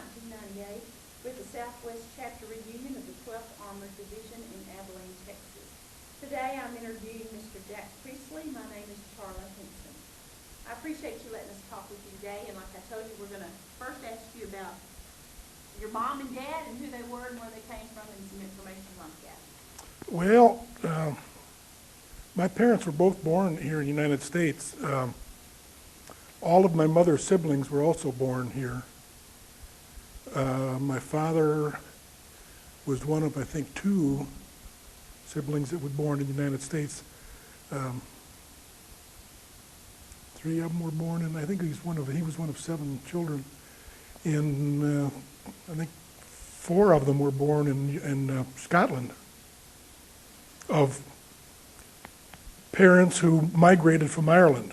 1998 with the Southwest Chapter Reunion of the 12th Armored Division in Abilene, Texas. Today I'm interviewing Mr. Jack Priestley. My name is Charla Henson. I appreciate you letting us talk with you today, and like I told you, we're going to first ask you about your mom and dad and who they were and where they came from and some information like that. Well, my parents were both born here in the United States. All of my mother's siblings were also born here. My father was one of, I think, two siblings that were born in the United States. Three of them were born, and I think he was one of seven children. And I think four of them were born in Scotland, of parents who migrated from Ireland.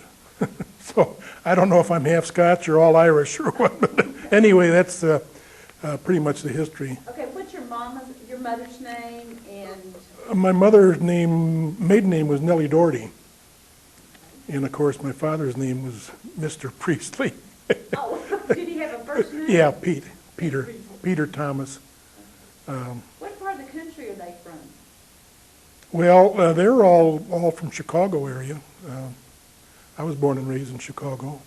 So I don't know if I'm half Scotch or all Irish or what, but anyway, that's pretty much the history. Okay, what's your mother's name and? My mother's maiden name was Nellie Doherty. And of course, my father's name was Mr. Priestley. Oh, did he have a first name? Yeah, Peter Thomas. What part of the country are they from? Well, they're all from Chicago area. I was born and raised in Chicago.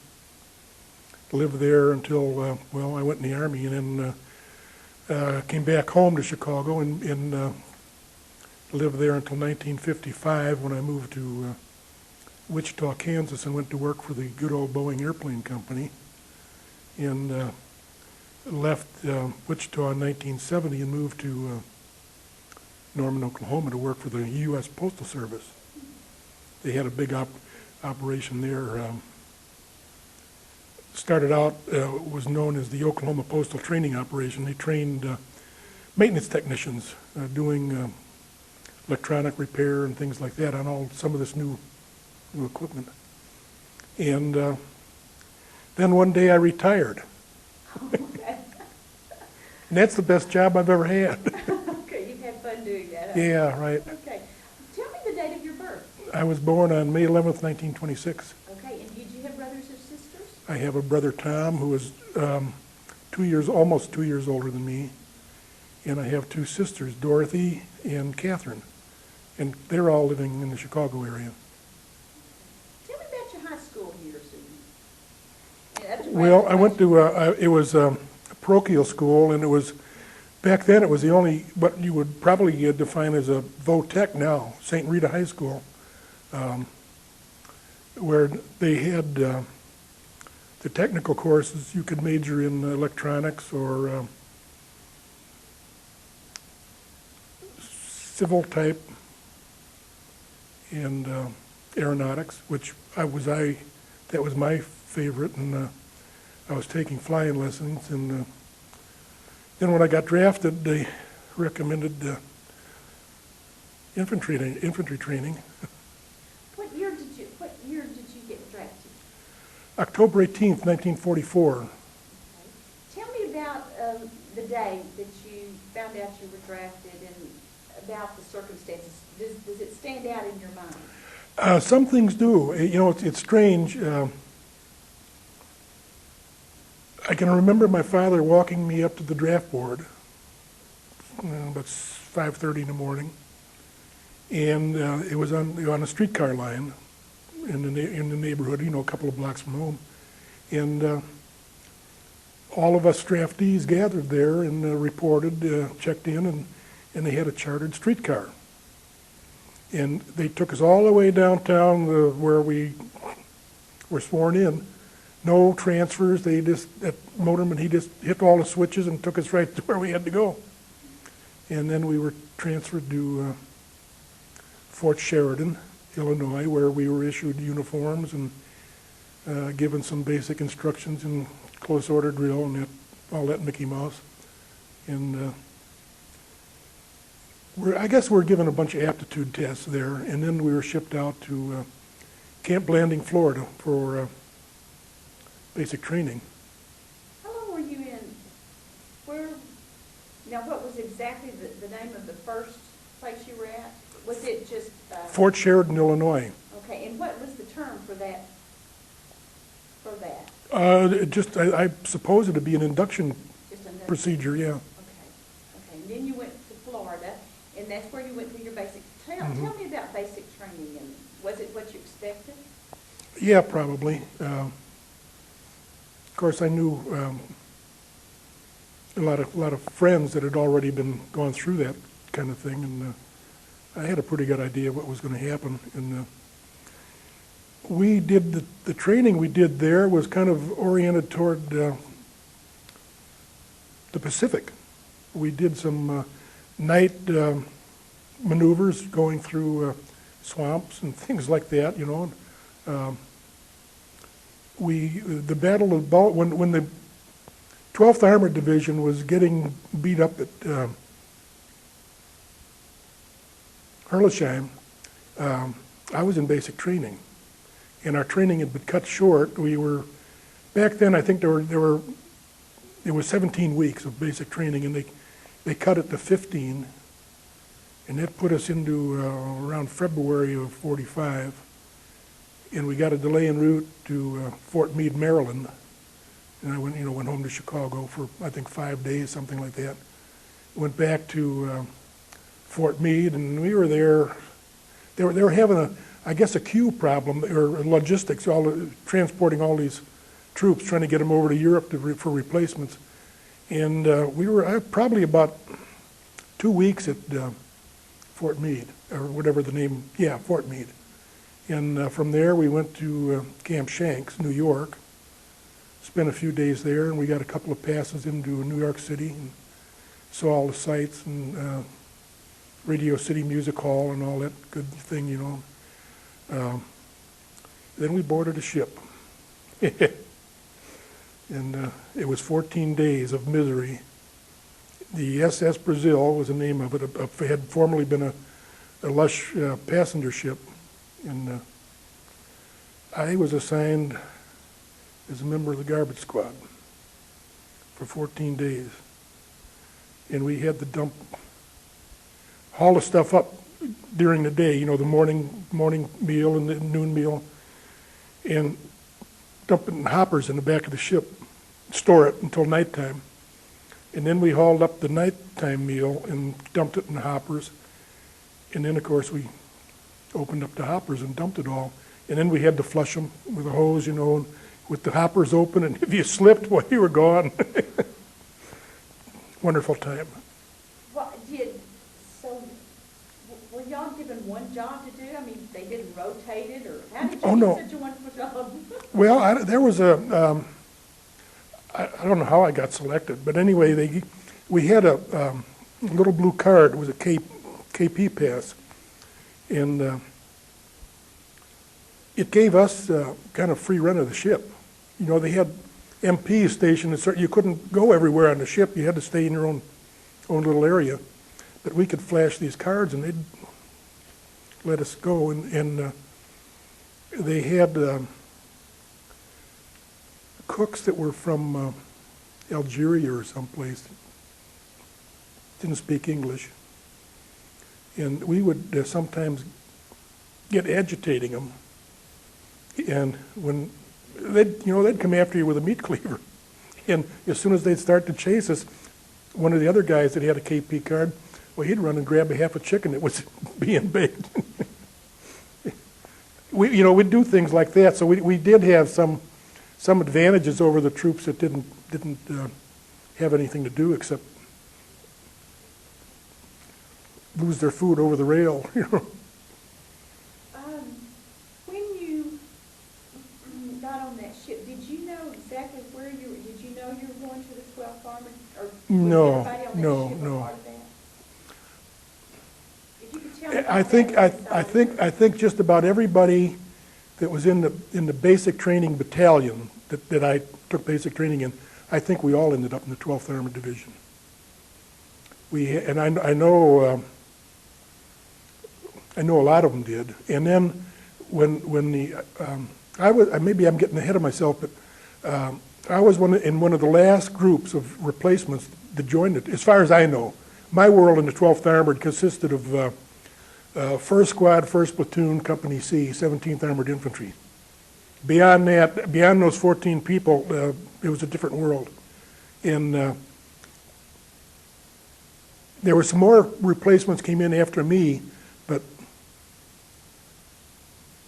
Lived there until, I went in the Army, and then came back home to Chicago and lived there until 1955 when I moved to Wichita, Kansas, and went to work for the good old Boeing Airplane Company. And left Wichita in 1970 and moved to Norman, Oklahoma to work for the U.S. Postal Service. They had a big operation there. Started out, was known as the Oklahoma Postal Training Operation. They trained maintenance technicians doing electronic repair and things like that on some of this new equipment. And then one day I retired. Okay. And that's the best job I've ever had. Okay, you've had fun doing that, huh? Yeah, right. Okay. Tell me the date of your birth. I was born on May 11th, 1926. Okay, and did you have brothers or sisters? I have a brother, Tom, who is almost 2 years older than me. And I have two sisters, Dorothy and Catherine. And they're all living in the Chicago area. Tell me about your high school years. Well, I went to, it was a parochial school, and it was, back then it was the only, what you would probably define as a vo-tech now, St. Rita High School, where they had the technical courses. You could major in electronics or civil type and aeronautics, which that was my favorite, and I was taking flying lessons, and then when I got drafted, they recommended infantry training. What year did you get drafted? October 18th, 1944. Okay. Tell me about the day that you found out you were drafted and about the circumstances. Does it stand out in your mind? Some things do. It's strange. I can remember my father walking me up to the draft board about 5:30 in the morning, and it was on a streetcar line in the neighborhood, a couple of blocks from home, and all of us draftees gathered there and reported, checked in, and they had a chartered streetcar, and they took us all the way downtown where we were sworn in. No transfers. That motorman, he just hit all the switches and took us right to where we had to go. And then we were transferred to Fort Sheridan, Illinois, where we were issued uniforms and given some basic instructions in close order drill and all that Mickey Mouse. And I guess we were given a bunch of aptitude tests there, and then we were shipped out to Camp Blanding, Florida for basic training. How long were you in? Now, what was exactly the name of the first place you were at? Was it just? Fort Sheridan, Illinois. Okay, and what was the term for that? I suppose it would be an induction procedure, yeah. Okay, and then you went to Florida, and that's where you went through your basic. Tell me about basic training, and was it what you expected? Yeah, probably. Of course, I knew a lot of friends that had already been gone through that kind of thing, and I had a pretty good idea of what was going to happen. And we did the training we did there was kind of oriented toward the Pacific. We did some night maneuvers going through swamps and things like that, you know. The Battle of when the 12th Armored Division was getting beat up at Herlisheim, I was in basic training, and our training had been cut short. We were back then. I think there was 17 weeks of basic training, and they cut it to 15, and that put us into around February of '45. And we got a delay en route to Fort Meade, Maryland. And I went home to Chicago for, I think, 5 days, something like that. Went back to Fort Meade, and we were there. They were having I guess, a queue problem, or logistics, transporting all these troops, trying to get them over to Europe for replacements. And we were probably about 2 weeks at Fort Meade, or whatever the name, Fort Meade. And from there, we went to Camp Shanks, New York, spent a few days there, and we got a couple of passes into New York City and saw all the sights and Radio City Music Hall and all that good thing, you know. Then we boarded a ship. And it was 14 days of misery. The SS Brazil was the name of it. It had formerly been a lush passenger ship. And I was assigned as a member of the garbage squad for 14 days. And we had to haul the stuff up during the day, you know, the morning meal and the noon meal, and dump it in hoppers in the back of the ship, store it until nighttime. And then we hauled up the nighttime meal and dumped it in the hoppers. And then, of course, we opened up the hoppers and dumped it all. And then we had to flush them with a hose, you know, with the hoppers open. And if you slipped, well, you were gone. Wonderful time. Well, were y'all given one job to do? I mean, they didn't rotate it, or how did you get such a wonderful job? Well, there was I don't know how I got selected, but anyway, we had a little blue card. It was a KP pass, and it gave us kind of free run of the ship. You know, they had MPs stationed, you couldn't go everywhere on the ship. You had to stay in your own little area. But we could flash these cards, and they'd let us go. And they had cooks that were from Algeria or someplace, didn't speak English. And we would sometimes get agitating them. And when they'd come after you with a meat cleaver. And as soon as they'd start to chase us, one of the other guys that had a KP card, well, he'd run and grab a half a chicken that was being baked. We'd do things like that. So we did have some advantages over the troops that didn't have anything to do except lose their food over the rail. When you got on that ship, did you know exactly where did you know you were going to the 12th Armored? Or was everybody on that ship a part of that? If you could tell me I think just about everybody that was in the basic training battalion that I took basic training in, I think we all ended up in the 12th Armored Division. I know a lot of them did. And then when maybe I'm getting ahead of myself, but I was in one of the last groups of replacements that joined it. As far as I know, my world in the 12th Armored consisted of 1st Squad, 1st Platoon, Company C, 17th Armored Infantry. Beyond that, beyond those 14 people, it was a different world. And There were some more replacements came in after me, but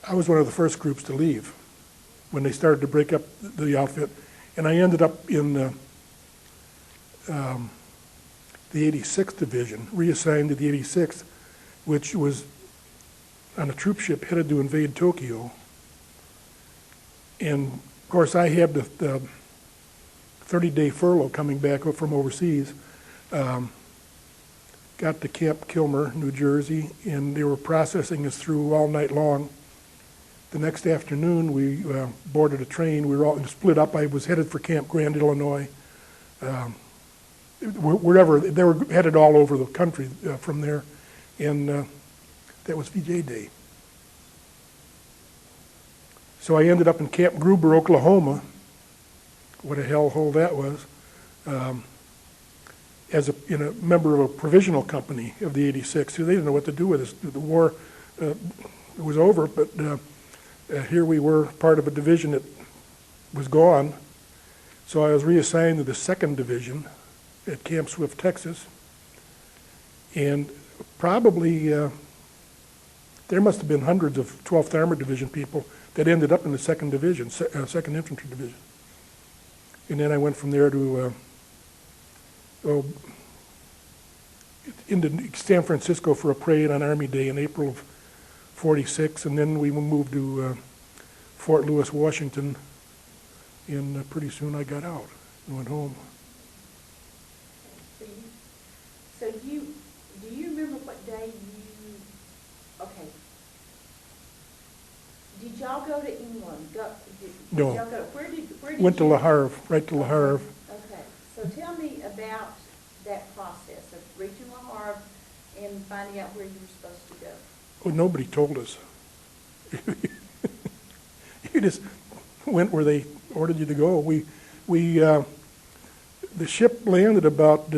I was one of the first groups to leave when they started to break up the outfit. And I ended up in the 86th Division, reassigned to the 86th, which was on a troop ship headed to invade Tokyo. And of course, I had the 30-day furlough coming back from overseas. Got to Camp Kilmer, New Jersey, and they were processing us through all night long. The next afternoon, we boarded a train. We were all split up. I was headed for Camp Grand, Illinois. Wherever, they were headed all over the country from there. And that was VJ Day. So I ended up in Camp Gruber, Oklahoma. What a hellhole that was. As a member of a provisional company of the 86. So they didn't know what to do with us. The war was over, but here we were, part of a division that was gone. So I was reassigned to the 2nd Division at Camp Swift, Texas. And probably there must have been hundreds of 12th Armored Division people that ended up in the 2nd Division, 2nd Infantry Division. And then I went from there to into San Francisco for a parade on Army Day in April of '46, and then we moved to Fort Lewis, Washington, and pretty soon I got out and went home. So do you remember what day okay. Did y'all go to England? No. Y'all go, where did Went to you? Le Havre, right to Le Havre. Okay, so tell me about that process of reaching Le Havre and finding out where you were supposed to go. Well, nobody told us. You just went where they ordered you to go. The ship landed about,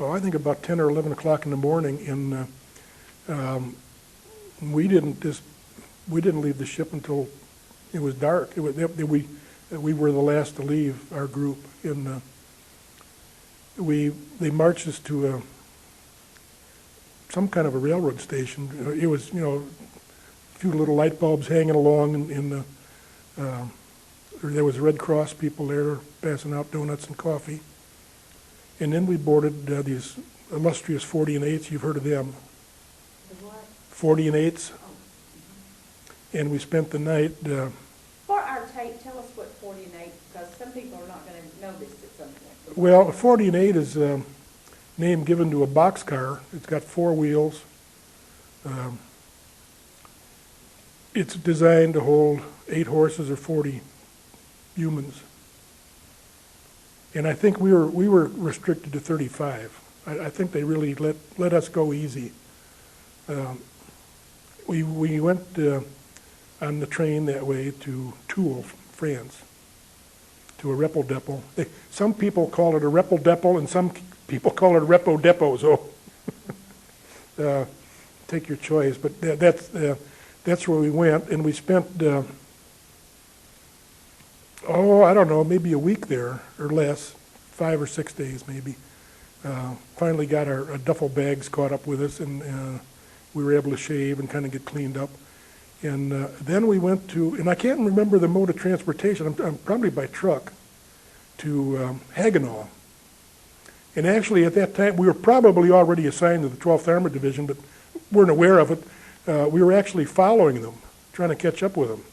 I think about 10 or 11 o'clock in the morning, and we didn't leave the ship until it was dark. We were the last to leave, our group, and they marched us to some kind of a railroad station. It was, a few little light bulbs hanging along, and there was Red Cross people there passing out donuts and coffee. And then we boarded these illustrious 40 and 8s. You've heard of them. The what? 40 and 8s. Oh. And we spent the night. For our tape, tell us what 40 and 8, because some people are not going to know this at some point. Well, a 40 and 8 is a name given to a boxcar. It's got 4 wheels. It's designed to hold 8 horses or 40 humans. And I think we were restricted to 35. I think they really let us go easy. We went on the train that way to Toul, France, to a repo depot. Some people call it a repo depot, and some people call it a repo depot. So take your choice. But that's where we went, and we spent I don't know, maybe a week there or less, 5 or 6 days maybe. Finally got our duffel bags caught up with us, and we were able to shave and kind of get cleaned up. And then we went to, and I can't remember the mode of transportation, I'm probably by truck, to Haguenau. And actually at that time, we were probably already assigned to the 12th Armored Division, but weren't aware of it. We were actually following them, trying to catch up with them.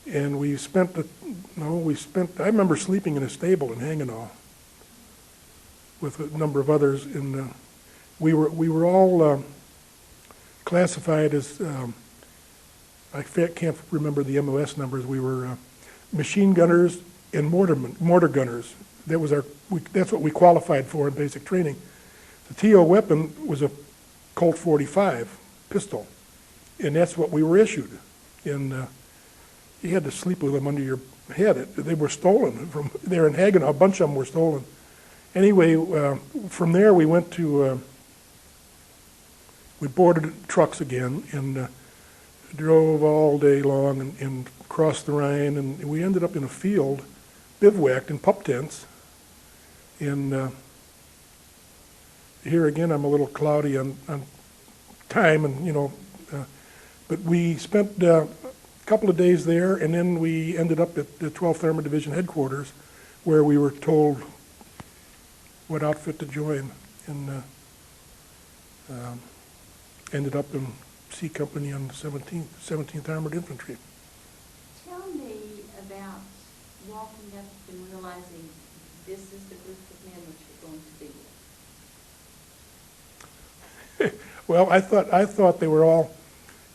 And I remember sleeping in a stable in Haguenau with a number of others, and we were all classified as, I can't remember the MOS numbers. We were machine gunners and mortar gunners. That's what we qualified for in basic training. The TO weapon was a Colt 45 pistol, and that's what we were issued. And you had to sleep with them under your head. They were stolen from there in Haguenau. A bunch of them were stolen. Anyway, from there we went to, we boarded trucks again and drove all day long and crossed the Rhine, and we ended up in a field, bivouacked in pup tents, and here again, I'm a little cloudy on time, and but we spent a couple of days there, and then we ended up at the 12th Airman Division headquarters, where we were told what outfit to join, and ended up in C Company on the 17th Armored Infantry. Tell me about walking up and realizing this is the group of men that you're going to be with. Well, I thought they were all,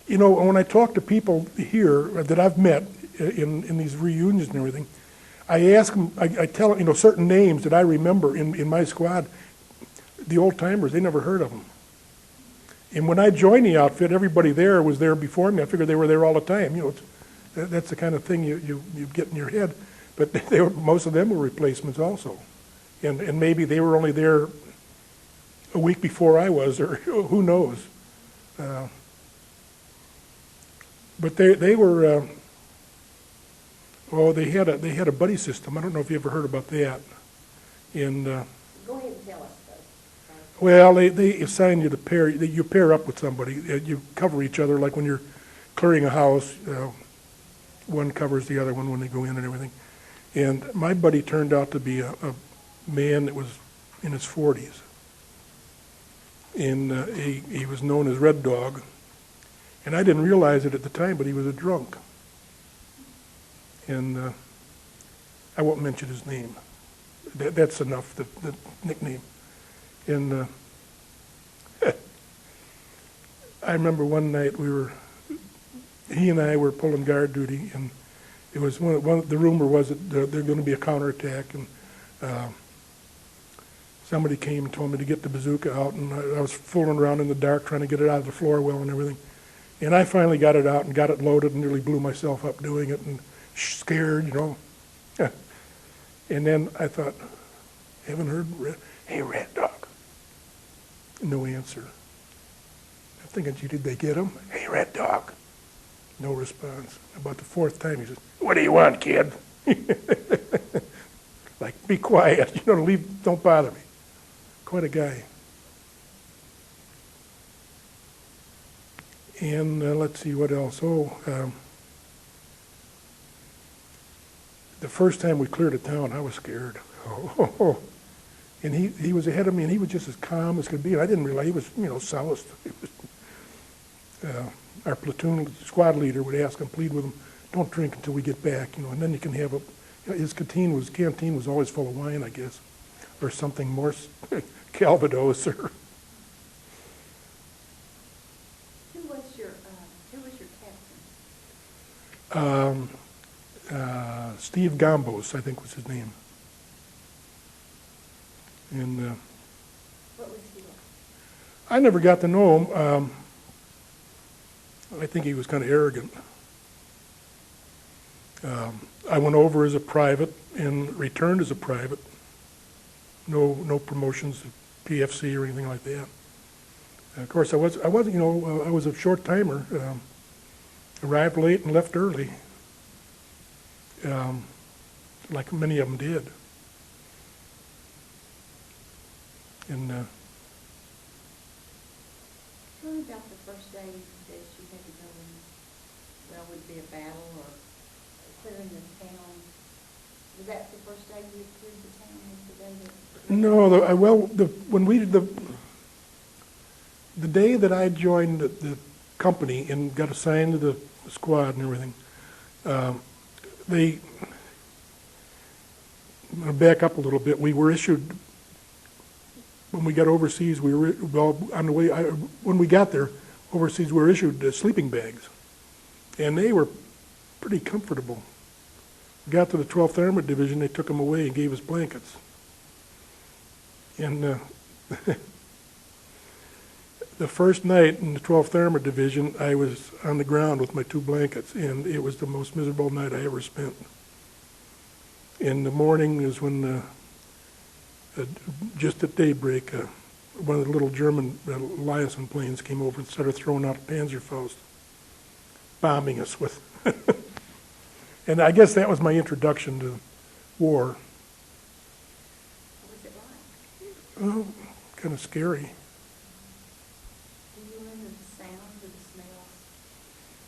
when I talk to people here that I've met in these reunions and everything, I ask them, I tell them, certain names that I remember in my squad. The old timers, they never heard of them. And when I joined the outfit, everybody there was there before me. I figured they were there all the time. That's the kind of thing you get in your head. But most of them were replacements also. And maybe they were only there a week before I was, or who knows. But they were, they had a buddy system. I don't know if you ever heard about that. And Go ahead and tell us, though. well, they assign you to you pair up with somebody. You cover each other, like when you're clearing a house, one covers the other one when they go in and everything. And my buddy turned out to be a man that was in his 40s. And he was known as Red Dog. And I didn't realize it at the time, but he was a drunk. And I won't mention his name. That's enough, the nickname. And I remember one night he and I were pulling guard duty, and it was the rumor was that there's going to be a counterattack, and somebody came and told me to get the bazooka out, and I was fooling around in the dark trying to get it out of the floor well and everything. And I finally got it out and got it loaded and nearly blew myself up doing it, and scared, And then I thought, haven't heard, hey, Red Dog. No answer. I'm thinking, gee, did they get him? Hey, Red Dog. No response. About the fourth time, he says, what do you want, kid? Like, be quiet. Leave, don't bother me. Quite a guy. And let's see what else. The first time we cleared a town, I was scared. And he was ahead of me, and he was just as calm as could be. And I didn't realize he was, soused. Our platoon squad leader would ask him, plead with him, don't drink until we get back, and then you can have his canteen was always full of wine, I guess, or something more, Calvados, or. Who was your captain? Steve Gambos, I think was his name. And What was he like? I never got to know him. I think he was kind of arrogant. I went over as a private and returned as a private. No promotions to PFC or anything like that. Of course, I was a short timer. Arrived late and left early, like many of them did. And Tell me about the first day that you had to go in, would it be a battle or clearing the town? Was that the first day you had cleared the town? Was the day that? no, the day that I joined the company and got assigned to the squad and everything, I'm gonna back up a little bit. We were issued. When we got overseas, when we got there overseas, we were issued sleeping bags, and they were pretty comfortable. We got to the 12th Armored Division, they took them away and gave us blankets. And the first night in the 12th Armored Division, I was on the ground with my 2 blankets, and it was the most miserable night I ever spent. In the morning is when just at daybreak, one of the little German Liaison planes came over and started throwing out Panzerfaust, bombing us with. And I guess that was my introduction to war. What was it like? kind of scary. Do you remember the sounds or the smells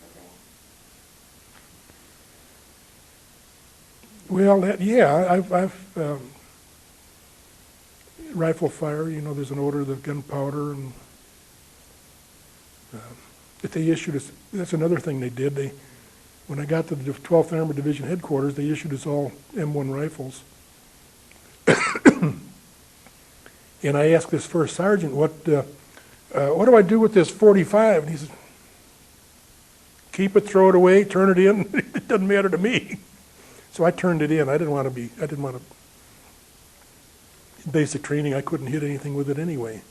of that? Well, I've rifle fire, there's an odor of the gunpowder, and that they issued us, that's another thing they did. When I got to the 12th Armored Division headquarters, they issued us all M1 rifles. And I asked this first sergeant, what do I do with this 45? And he said, keep it, throw it away, turn it in. It doesn't matter to me. So I turned it in. I didn't want to, in basic training, I couldn't hit anything with it anyway.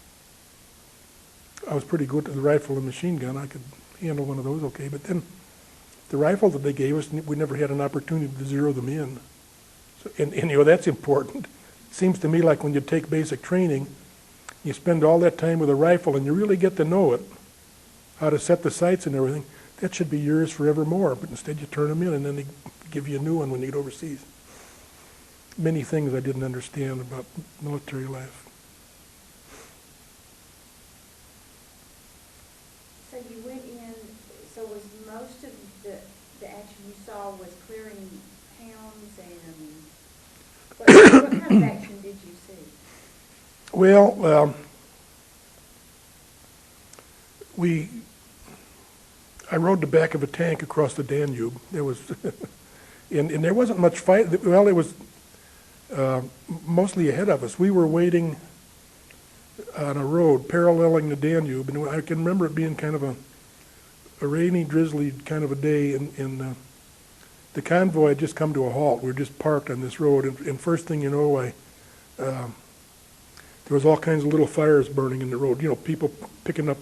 I was pretty good at the rifle and machine gun. I could handle one of those okay. But then the rifle that they gave us, we never had an opportunity to zero them in. So, and that's important. It seems to me like when you take basic training, you spend all that time with a rifle and you really get to know it, how to set the sights and everything. That should be yours forevermore. But instead you turn them in and then they give you a new one when you get overseas. Many things I didn't understand about military life. So you went in, so was most of the action you saw was clearing towns and what kind of action did you see? Well, I rode the back of a tank across the Danube. There was, and there wasn't much fight. Well, it was mostly ahead of us. We were waiting on a road paralleling the Danube, and I can remember it being kind of a rainy, drizzly kind of a day, and the convoy had just come to a halt. We were just parked on this road, and first thing you know, there was all kinds of little fires burning in the road. People picking up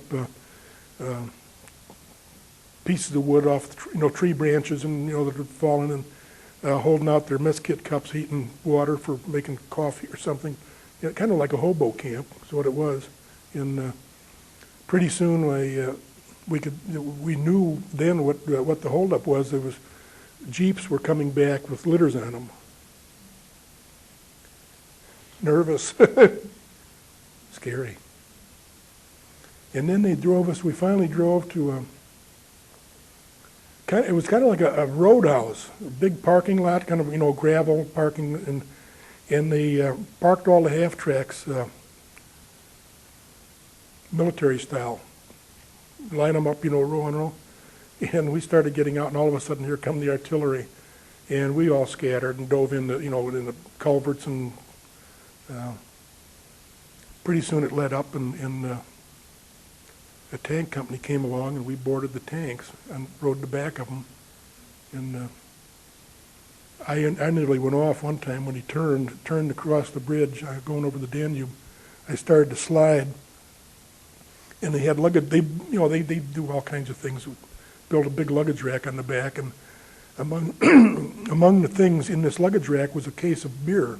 pieces of wood off, tree branches, and that had fallen, and holding out their mess kit cups, heating water for making coffee or something. Kind of like a hobo camp is what it was. And pretty soon we knew then what the holdup was. There was Jeeps were coming back with litters on them. Nervous. Scary. And then they drove us, we finally drove to it was kind of like a roadhouse, a big parking lot, kind of, gravel parking, and they parked all the half-tracks military style. Line them up, row on row. And we started getting out, and all of a sudden here come the artillery. And we all scattered and dove in the culverts, and pretty soon it let up, and a tank company came along, and we boarded the tanks and rode the back of them. And I nearly went off one time when he turned across the bridge, going over the Danube. I started to slide, and they had luggage. They do all kinds of things. Built a big luggage rack on the back, and among among the things in this luggage rack was a case of beer,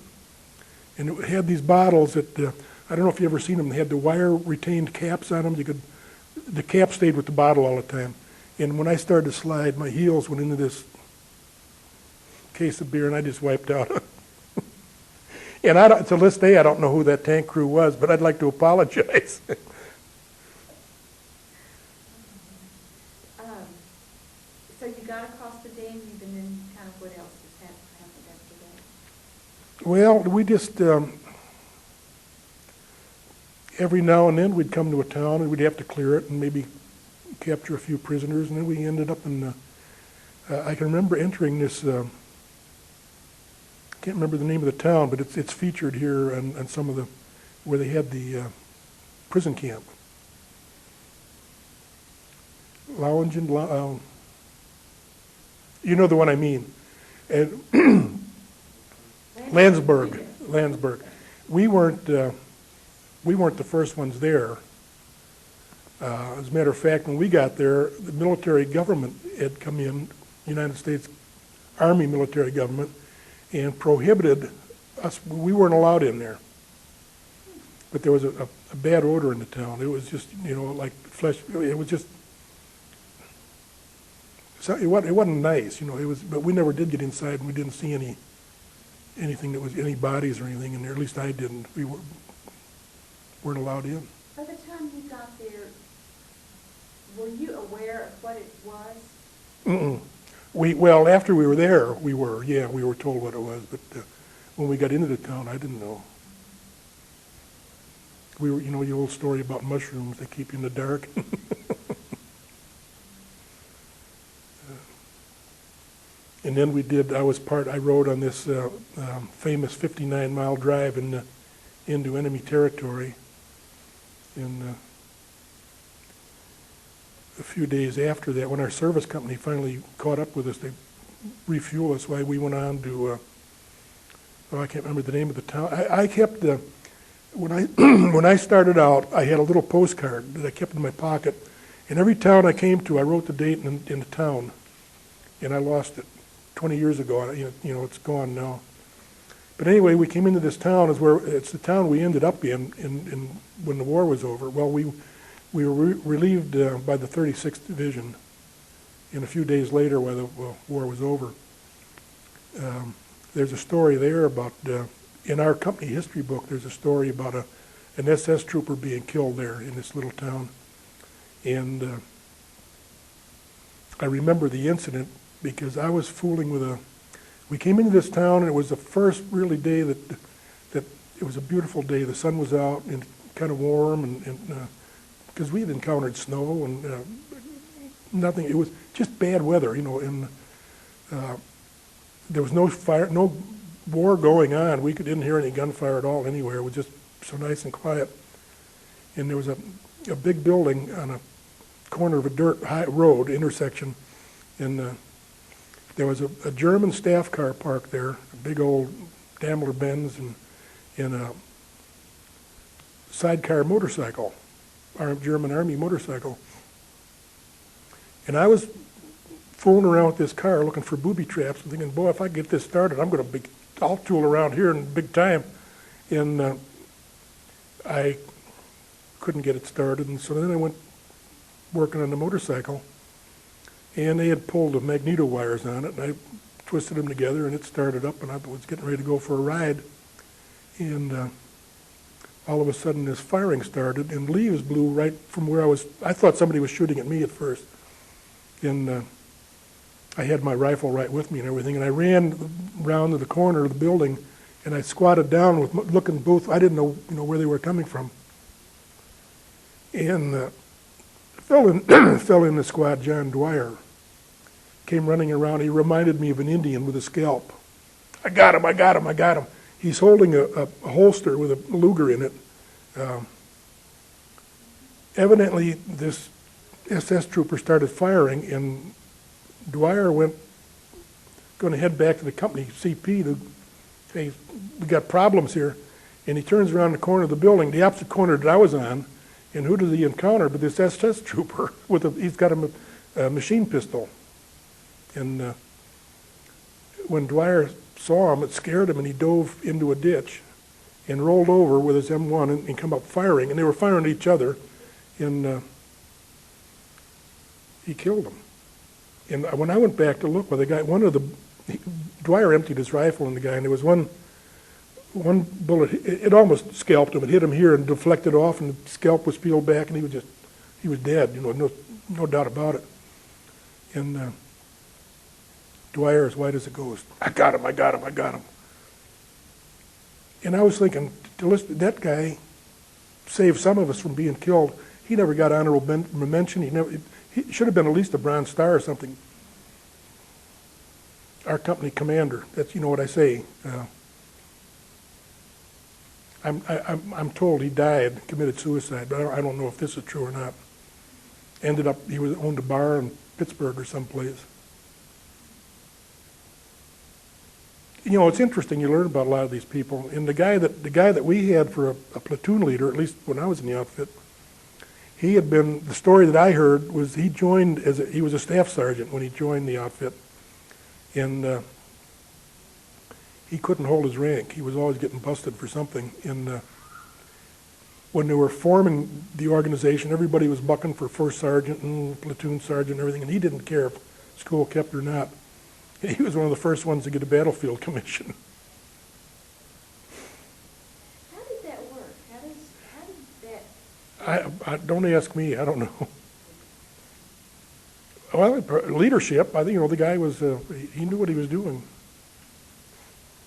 and it had these bottles that I don't know if you ever seen them. They had the wire retained caps on them. The cap stayed with the bottle all the time. And when I started to slide, my heels went into this case of beer, and I just wiped out. And to this day, I don't know who that tank crew was, but I'd like to apologize. So you got across the Danube, and then kind of what else has happened after that? Well, we just, every now and then we'd come to a town and we'd have to clear it and maybe capture a few prisoners, and then we ended up in, I can remember entering this, can't remember the name of the town, but it's featured here on some of where they had the prison camp. You know the one I mean. And Landsberg. We weren't the first ones there. As a matter of fact, when we got there, the military government had come in, United States Army military government, and prohibited us. We weren't allowed in there. But there was a bad odor in the town. It was just, like flesh. It was just, so it wasn't nice, It was, but we never did get inside, and we didn't see anything that was any bodies or anything in there. At least I didn't. weren't allowed in. By the time you got there, were you aware of what it was? Mm-mm. Well, after we were there, we were told what it was, but when we got into the town, I didn't know. We were, the old story about mushrooms, they keep you in the dark. And then I rode on this famous 59-mile drive into enemy territory. And a few days after that, when our service company finally caught up with us, they refueled us. Why we went on to, I can't remember the name of the town. I kept, when I started out, I had a little postcard that I kept in my pocket. And every town I came to, I wrote the date in the town. And I lost it 20 years ago. It's gone now. But anyway, we came into this town. It's the town we ended up in when the war was over. Well, we were relieved by the 36th Division. And a few days later, while the war was over, there's a story there about, in our company history book, there's a story about an SS trooper being killed there in this little town. And I remember the incident because I was fooling we came into this town, and it was the first really day that it was a beautiful day. The sun was out and kind of warm, and because we had encountered snow and nothing. It was just bad weather, and there was no fire, no war going on. We didn't hear any gunfire at all anywhere. It was just so nice and quiet. And there was a big building on a corner of a dirt high road intersection, and there was a German staff car parked there, a big old Daimler Benz, and a sidecar motorcycle, German Army motorcycle. And I was fooling around with this car looking for booby traps and thinking, boy, if I get this started, I'll tool around here in big time. And I couldn't get it started, and so then I went working on the motorcycle, and they had pulled the magneto wires on it, and I twisted them together, and it started up, and I was getting ready to go for a ride. And all of a sudden, this firing started, and leaves blew right from where I was. I thought somebody was shooting at me at first. And I had my rifle right with me and everything, and I ran around to the corner of the building, and I squatted down looking both. I didn't know, where they were coming from. And fell in the squad, John Dwyer. Came running around. He reminded me of an Indian with a scalp. I got him. He's holding a holster with a Luger in it. Evidently, this SS trooper started firing, and Dwyer going to head back to the company CP to say, we got problems here. And he turns around the corner of the building, the opposite corner that I was on, and who does he encounter but this SS trooper he's got a machine pistol. And when Dwyer saw him, it scared him, and he dove into a ditch and rolled over with his M1 and come up firing. And they were firing at each other, and he killed him. And when I went back to look, well, the guy, Dwyer emptied his rifle on the guy, and there was one bullet, it almost scalped him. It hit him here and deflected off, and the scalp was peeled back, and he was dead, no doubt about it. And Dwyer, as white as a ghost, I got him. And I was thinking, that guy saved some of us from being killed. He never got honorable mention. He should have been at least a Bronze Star or something. Our company commander, that's, what I say. I'm told he died, committed suicide, but I don't know if this is true or not. He owned a bar in Pittsburgh or someplace. It's interesting. You learn about a lot of these people. And the guy that we had for a platoon leader, at least when I was in the outfit, the story that I heard was he joined he was a staff sergeant when he joined the outfit, and he couldn't hold his rank. He was always getting busted for something. And when they were forming the organization, everybody was bucking for first sergeant and platoon sergeant and everything, and he didn't care if school kept or not. He was one of the first ones to get a battlefield commission. How did that work? Don't ask me, I don't know. Well, leadership, I think, the guy was, he knew what he was doing.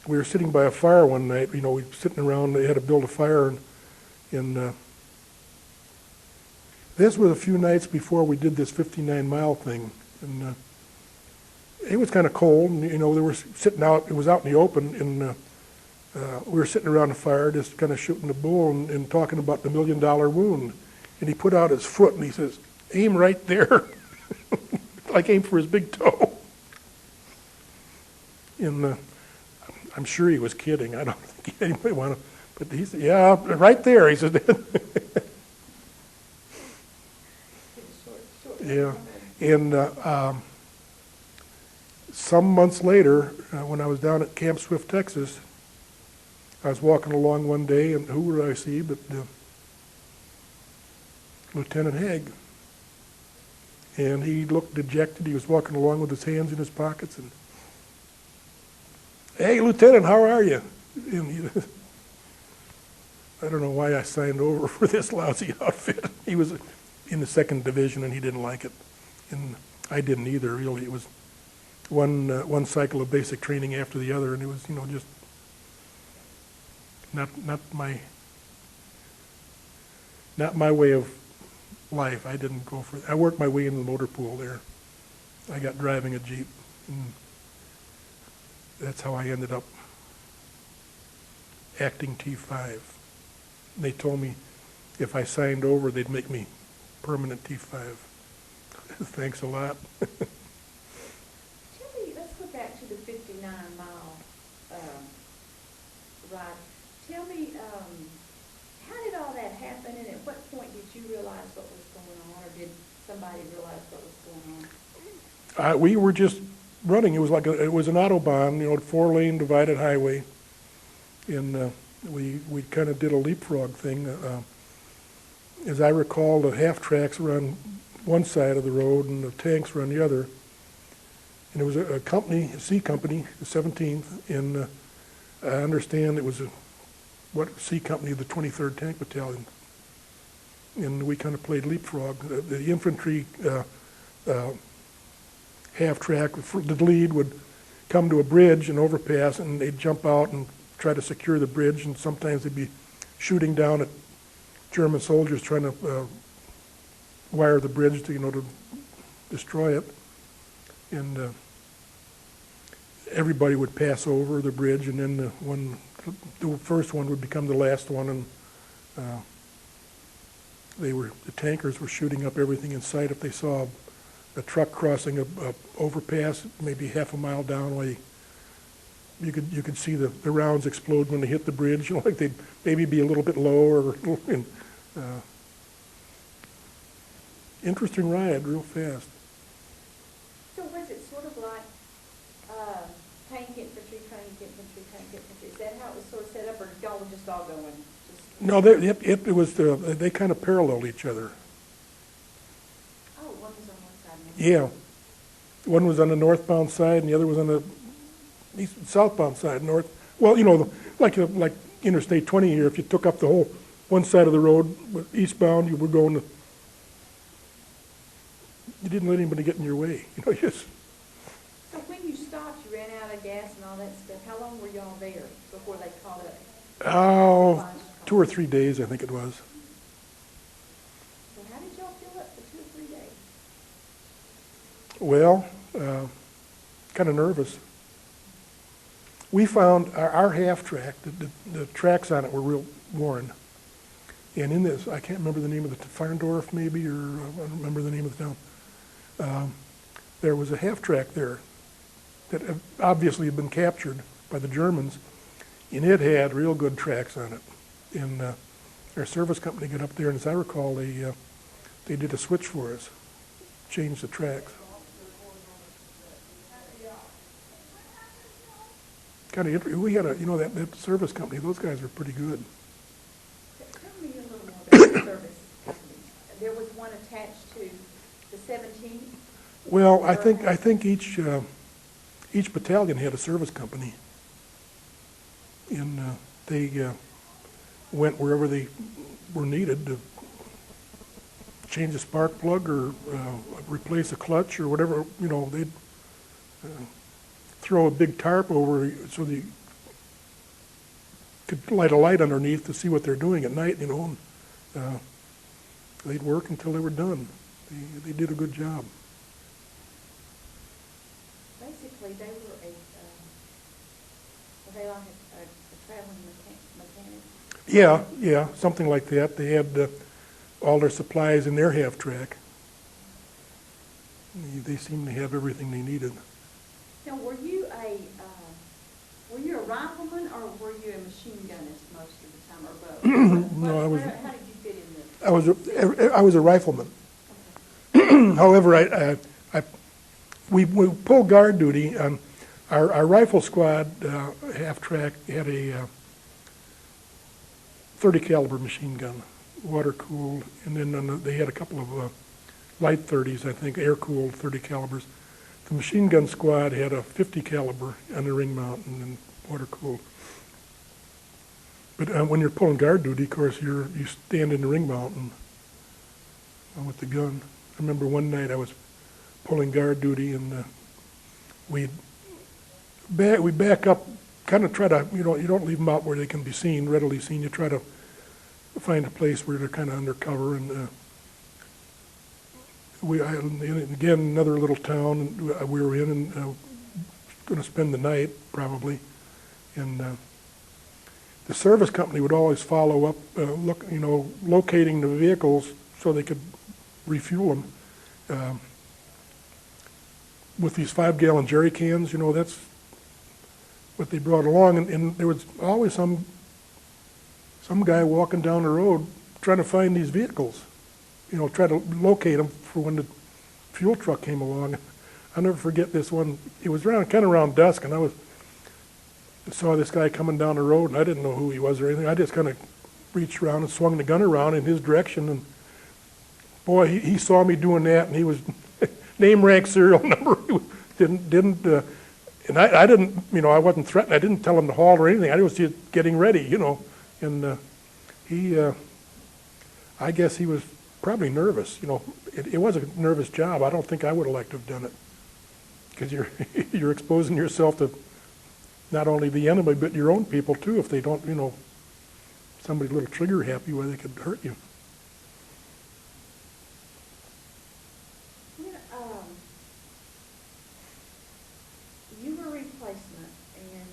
We were sitting by a fire one night, we were sitting around, they had to build a fire, and this was a few nights before we did this 59-mile thing, and it was kind of cold, and, they were sitting out, it was out in the open, and we were sitting around the fire just kind of shooting the bull and talking about the $1 million wound. And he put out his foot and he says, aim right there. Like aim for his big toe. And I'm sure he was kidding. I don't think anybody wanted to, but he said, yeah, right there. He said, yeah. And some months later, when I was down at Camp Swift, Texas, I was walking along one day, and who would I see but Lieutenant Haig. And he looked dejected. He was walking along with his hands in his pockets. And, hey, Lieutenant, how are you? And I don't know why I signed over for this lousy outfit. He was in the 2nd Division, and he didn't like it. And I didn't either, really. It was one cycle of basic training after the other, and it was, just not my way of life. I didn't go for it. I worked my way into the motor pool there. I got driving a Jeep, and that's how I ended up acting T5. And they told me if I signed over, they'd make me permanent T5. Thanks a lot. Tell me, let's go back to the 59-mile ride. Tell me, how did all that happen, and at what point did you realize what was going on, or did somebody realize what was going on? We were just running. It was like it was an Autobahn, 4-lane divided highway, and we kind of did a leapfrog thing. As I recall, the half tracks were on one side of the road, and the tanks were on the other. And it was a company, a C company, the 17th, and I understand it was a C company, the 23rd Tank Battalion. And we kind of played leapfrog. The infantry half track, the lead would come to a bridge and overpass, and they'd jump out and try to secure the bridge, and sometimes they'd be shooting down at German soldiers trying to wire the bridge to destroy it. And everybody would pass over the bridge, and then the first one would become the last one, and the tankers were shooting up everything in sight. If they saw a truck crossing a overpass, maybe half a mile down, you could see the rounds explode when they hit the bridge. Like they'd maybe be a little bit lower. And, interesting ride, real fast. So was it sort of like tank infantry, tank infantry? Is that how it was sort of set up, or y'all were just all going? No, it was they kind of paralleled each other. Oh, one was on one side. Yeah, one was on the northbound side, and the other was on the southbound side. Well, like Interstate 20 here. If you took up the whole one side of the road eastbound, you were going to. You didn't let anybody get in your way. Just. So when you stopped, you ran out of gas and all that stuff. How long were y'all there before they called it? Oh, 2 or 3 days, I think it was. So how did y'all fill up for 2 or 3 days? Well, kind of nervous. We found our half track, the tracks on it were real worn. And in this, I can't remember the name of the Feindorf maybe, or I don't remember the name of the town. There was a half track there that obviously had been captured by the Germans, and it had real good tracks on it. And our service company got up there, and as I recall, they did a switch for us, changed the tracks. Kind of interesting. We had that service company. Those guys were pretty good. Tell me a little more about the service company. There was one attached to the 17th. Well, I think each battalion had a service company, and they went wherever they were needed to change a spark plug or replace a clutch or whatever, they'd throw a big tarp over so they could light a light underneath to see what they're doing at night, and they'd work until they were done. They did a good job. Basically, they were were they like a traveling mechanic? Yeah, something like that. They had all their supplies in their half-track. They seemed to have everything they needed. Now, were you a rifleman or were you a machine gunnist most of the time, or both? No, I was. How did you fit in this? I was a rifleman. Okay. However, we pulled guard duty. Our rifle squad half-track had a 30 caliber machine gun, water-cooled, and then they had a couple of light 30s, I think, air-cooled 30 calibers. The machine gun squad had a 50 caliber on the ring mount and water-cooled. But when you're pulling guard duty, of course, you stand in the ring mount and with the gun. I remember one night I was pulling guard duty, and we back up, kind of try to, you don't leave them out where they can be seen, readily seen. You try to find a place where they're kind of undercover, and again, another little town we were in, and going to spend the night probably, and the service company would always follow up, locating the vehicles so they could refuel them with these 5-gallon jerry cans. That's what they brought along, and there was always some guy walking down the road trying to find these vehicles, try to locate them for when the fuel truck came along. I'll never forget this one. It was kind of around dusk, and I saw this guy coming down the road, and I didn't know who he was or anything. I just kind of reached around and swung the gun around in his direction, and boy, he saw me doing that, and he was name, rank, serial number. And I didn't, I wasn't threatened. I didn't tell him to halt or anything. I was just getting ready, and I guess he was probably nervous. It was a nervous job. I don't think I would have liked to have done it, because you're exposing yourself to not only the enemy but your own people too. If they don't, somebody's a little trigger happy where they could hurt you. You were a replacement, and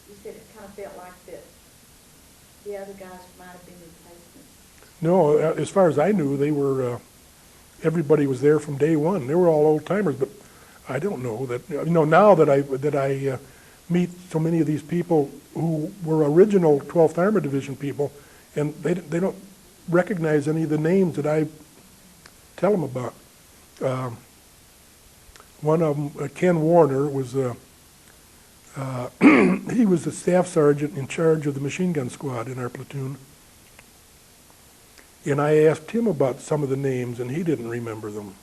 you said it kind of felt like that the other guys might have been replacements. No, as far as I knew, they were. Everybody was there from day one. They were all old timers, but I don't know that. Now that I meet so many of these people who were original 12th Armored Division people, and they don't recognize any of the names that I tell them about. One of them, Ken Warner, was he was the staff sergeant in charge of the machine gun squad in our platoon. And I asked him about some of the names, and he didn't remember them.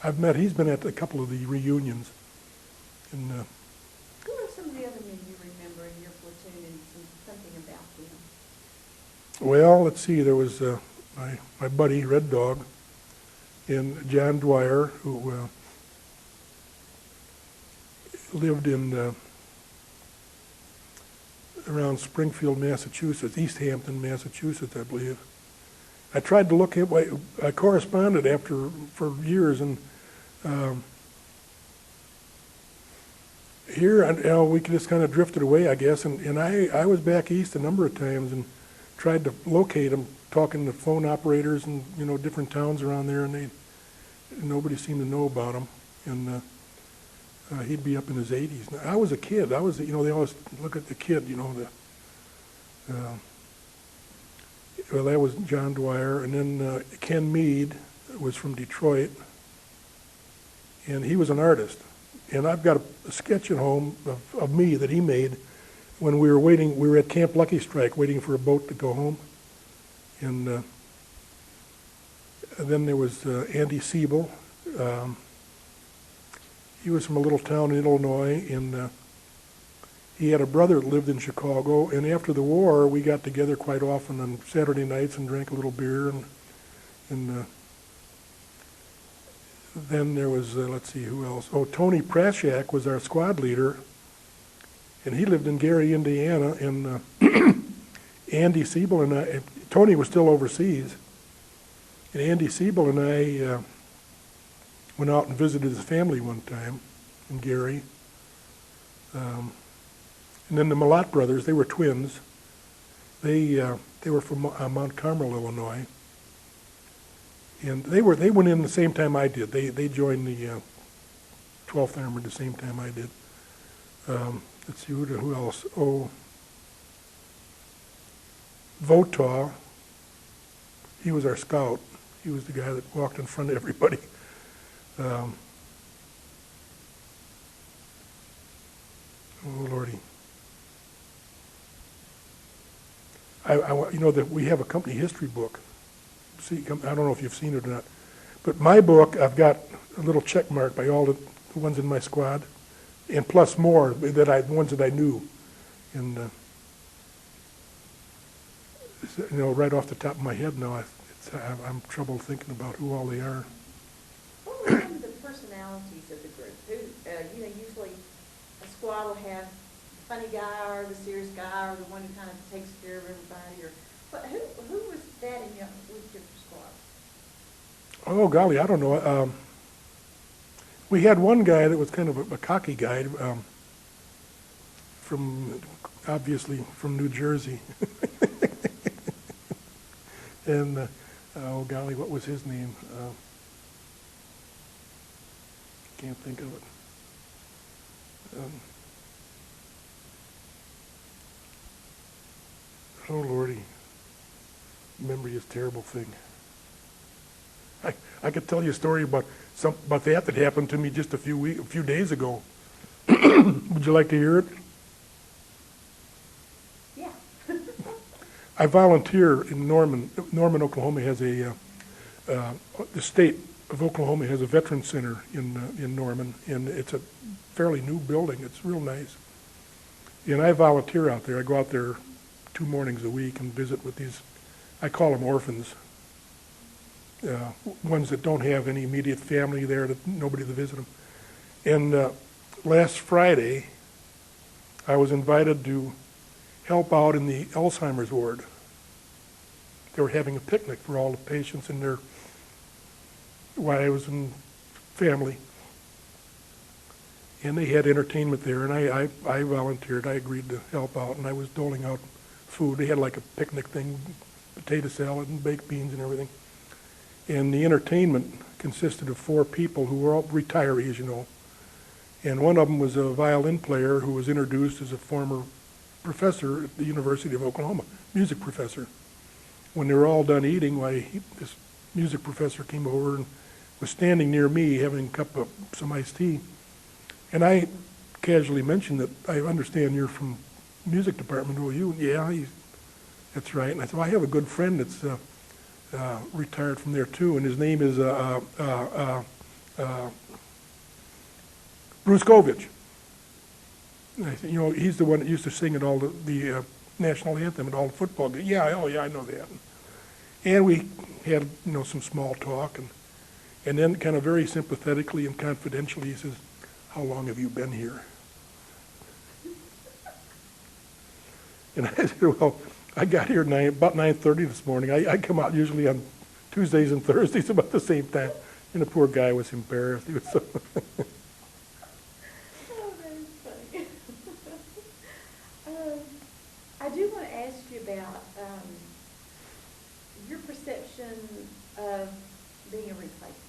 He's been at a couple of the reunions. And who are some of the other men you remember in your platoon, and something about them? Well, let's see, there was my buddy, Red Dog, and John Dwyer, who lived in around Springfield, Massachusetts, East Hampton, Massachusetts, I believe. I tried to look at, I corresponded for years, and here we just kind of drifted away, I guess, and I was back east a number of times and tried to locate them, talking to phone operators and different towns around there, and nobody seemed to know about him, and he'd be up in his 80s. Now, I was a kid. They always look at the kid, well, that was John Dwyer, and then Ken Mead was from Detroit, and he was an artist. And I've got a sketch at home of me that he made when we were at Camp Lucky Strike waiting for a boat to go home. And then there was Andy Siebel. He was from a little town in Illinois, and he had a brother that lived in Chicago, and after the war, we got together quite often on Saturday nights and drank a little beer, and then there was, let's see, who else? Oh, Tony Prashak was our squad leader, and he lived in Gary, Indiana, and Andy Siebel and I, Tony was still overseas, and Andy Siebel and I went out and visited his family one time in Gary. And then the Malott brothers, they were twins. They were from Mount Carmel, Illinois. And they went in the same time I did. They joined the 12th Armored the same time I did. Let's see, who else? Oh, Votaw. He was our scout. He was the guy that walked in front of everybody. Oh, Lordy. You know that we have a company history book. See, I don't know if you've seen it or not, but my book, I've got a little check mark by all the ones in my squad, and plus more ones that I knew, and you know, right off the top of my head now, I'm trouble thinking about who all they are. What were some of the personalities of the group? Who, you know, usually a squad will have the funny guy or the serious guy or the one who kind of takes care of everybody. Or who was that with your squad? Oh golly, I don't know. We had one guy that was kind of a cocky guy, obviously from New Jersey, and oh golly, what was his name? Can't think of it. Oh Lordy, memory is a terrible thing. I could tell you a story about that happened to me just a few days ago. Would you like to hear it? Yeah. I volunteer in Norman. Norman, Oklahoma has the state of Oklahoma has a veterans center in Norman, and it's a fairly new building. It's real nice. And I volunteer out there. I go out there 2 mornings a week and visit with these, I call them orphans, ones that don't have any immediate family there, nobody to visit them. And last Friday, I was invited to help out in the Alzheimer's ward. They were having a picnic for all the patients in their wives and family. And they had entertainment there, and I volunteered. I agreed to help out, and I was doling out food. They had like a picnic thing, potato salad and baked beans and everything. And the entertainment consisted of 4 people who were all retirees, you know. And one of them was a violin player who was introduced as a former professor at the University of Oklahoma, music professor. When they were all done eating, this music professor came over and was standing near me having a cup of some iced tea. And I casually mentioned that I understand you're from music department. Oh, you? Yeah, that's right. And I said, well, I have a good friend that's retired from there too, and his name is Bruce Govich. And I said, you know, he's the one that used to sing at all the national anthem at all the football games. Yeah, oh yeah, I know that. And we had, you know, some small talk, and then kind of very sympathetically and confidentially, he says, how long have you been here? And I said, well, I got here about 9:30 this morning. I come out usually on Tuesdays and Thursdays about the same time. And the poor guy was embarrassed. He was so Oh, that's funny. I do want to ask you about your perception of being a replacement.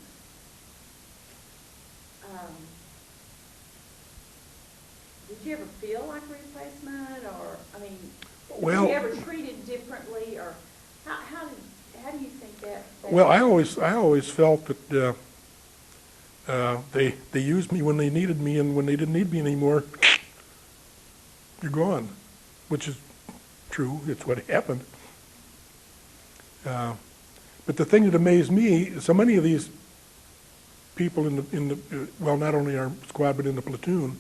Did you ever feel like a replacement, or well, were you ever treated differently, or how do you think that? Well, I always felt that they used me when they needed me, and when they didn't need me anymore, you're gone, which is true. It's what happened. But the thing that amazed me, so many of these people in the well, not only our squad but in the platoon,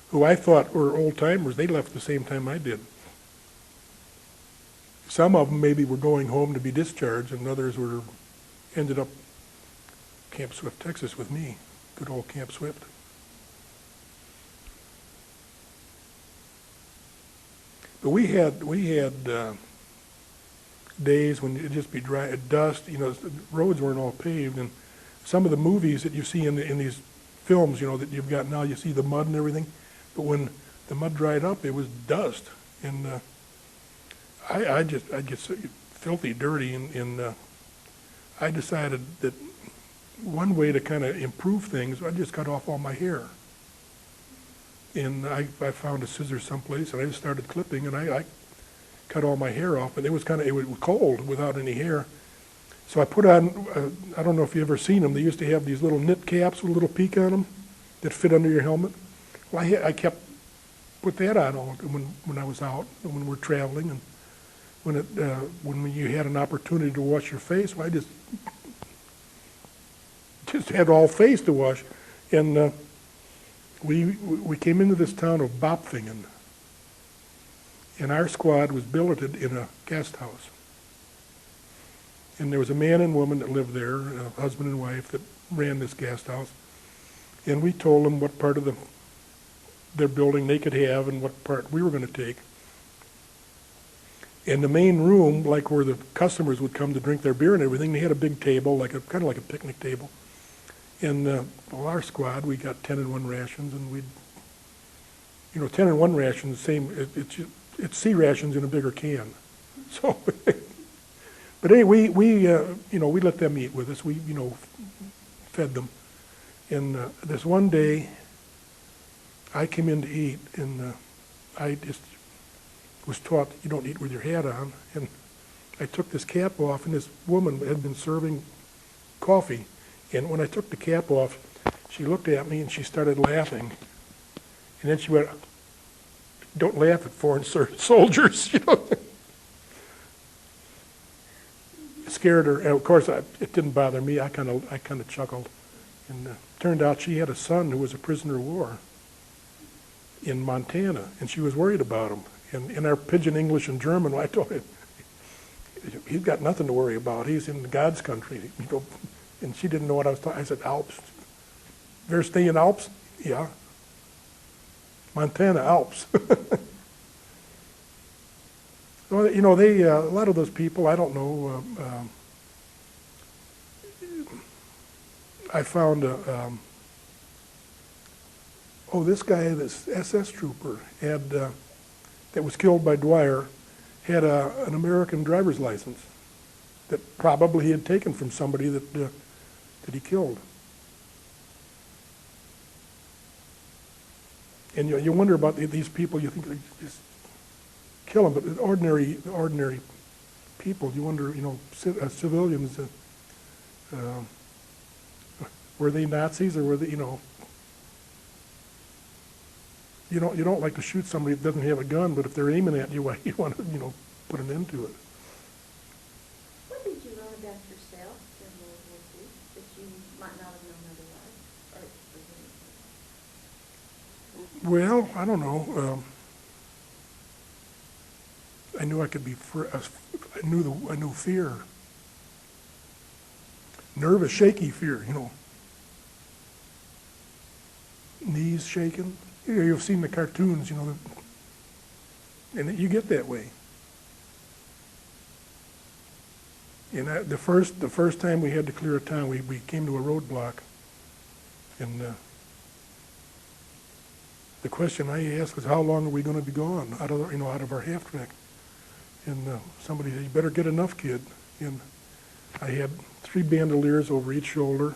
who I thought were old timers, they left the same time I did. Some of them maybe were going home to be discharged, and others ended up Camp Swift, Texas with me. Good old Camp Swift. But we had days when it'd just be dry, dust, the roads weren't all paved, and some of the movies that you see in these films, that you've got now, you see the mud and everything, but when the mud dried up, it was dust, and I'd get so filthy dirty, and I decided that one way to kind of improve things, I just cut off all my hair. And I found a scissors someplace, and I just started clipping, and I cut all my hair off, and it was cold without any hair. So I put on, I don't know if you've ever seen them, they used to have these little knit caps with a little peak on them that fit under your helmet. Well, I put that on all when I was out, and when we're traveling, and when you had an opportunity to wash your face, well, I just had all face to wash. And we came into this town of Bopfingen, and our squad was billeted in a guest house. And there was a man and woman that lived there, a husband and wife that ran this guest house. And we told them what part of their building they could have and what part we were going to take. In the main room, like where the customers would come to drink their beer and everything, they had a big table, kind of like a picnic table. And our squad, we got 10-in-1 rations, and 10-in-1 rations, it's C rations in a bigger can. So, but anyway, we let them eat with us. We, fed them. And this one day, I came in to eat, and I just was taught you don't eat with your hat on. And I took this cap off, and this woman had been serving coffee. And when I took the cap off, she looked at me and she started laughing. And then she went, "Don't laugh at foreign soldiers," It scared her. And of course, it didn't bother me. I kind of chuckled. And turned out she had a son who was a prisoner of war in Montana, and she was worried about him. And in our pidgin English and German, I told her, "He's got nothing to worry about. He's in God's country." And she didn't know what I was talking. I said, "Alps. They're staying Alps?" "Yeah. Montana Alps." Well, they a lot of those people, I don't know. I found this guy, this SS trooper, that was killed by Dwyer, had an American driver's license that probably he had taken from somebody that he killed. And you wonder about these people. You think they just kill them, but the ordinary people. You wonder, civilians. Were they Nazis, or were they? You don't like to shoot somebody that doesn't have a gun, but if they're aiming at you, you want to put an end to it. What did you learn about yourself during World War II that you might not have known otherwise? Well, I don't know. I knew I could be. I knew fear. Nervous, shaky fear. Knees shaking. You've seen the cartoons. And you get that way. And the first time we had to clear a town, we came to a roadblock, and the question I asked was, "How long are we going to be gone out of our half track?" And somebody said, "You better get enough, kid." And I had 3 bandoliers over each shoulder,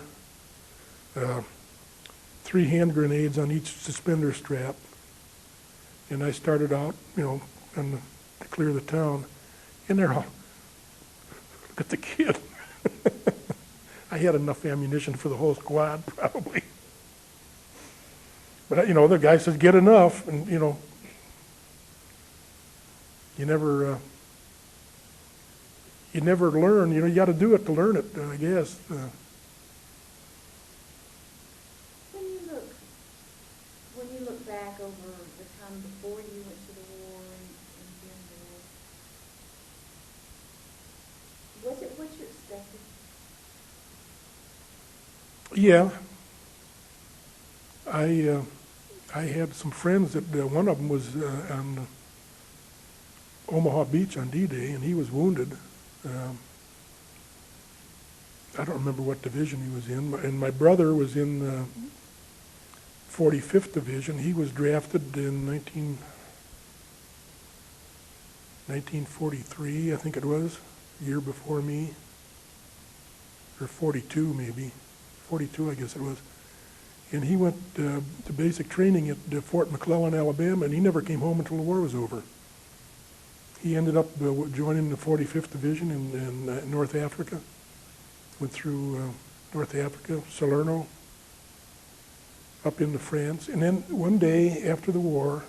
3 hand grenades on each suspender strap, and I started out, to clear the town, and they're all, "Look at the kid." I had enough ammunition for the whole squad, probably. But, the guy says, "Get enough," and, you never learn. You got to do it to learn it, I guess. When you look back over the time before you went to the war and during the war, was it what you expected? Yeah, I had some friends that one of them was on Omaha Beach on D-Day, and he was wounded. Um, I don't remember what division he was in, and my brother was in 45th Division. He was drafted in 1943, I think it was, a year before me, or 42 maybe, 42 I guess it was. And he went to basic training at Fort McClellan, Alabama, and he never came home until the war was over. He ended up joining the 45th Division in North Africa, went through North Africa, Salerno, up into France. And then one day after the war,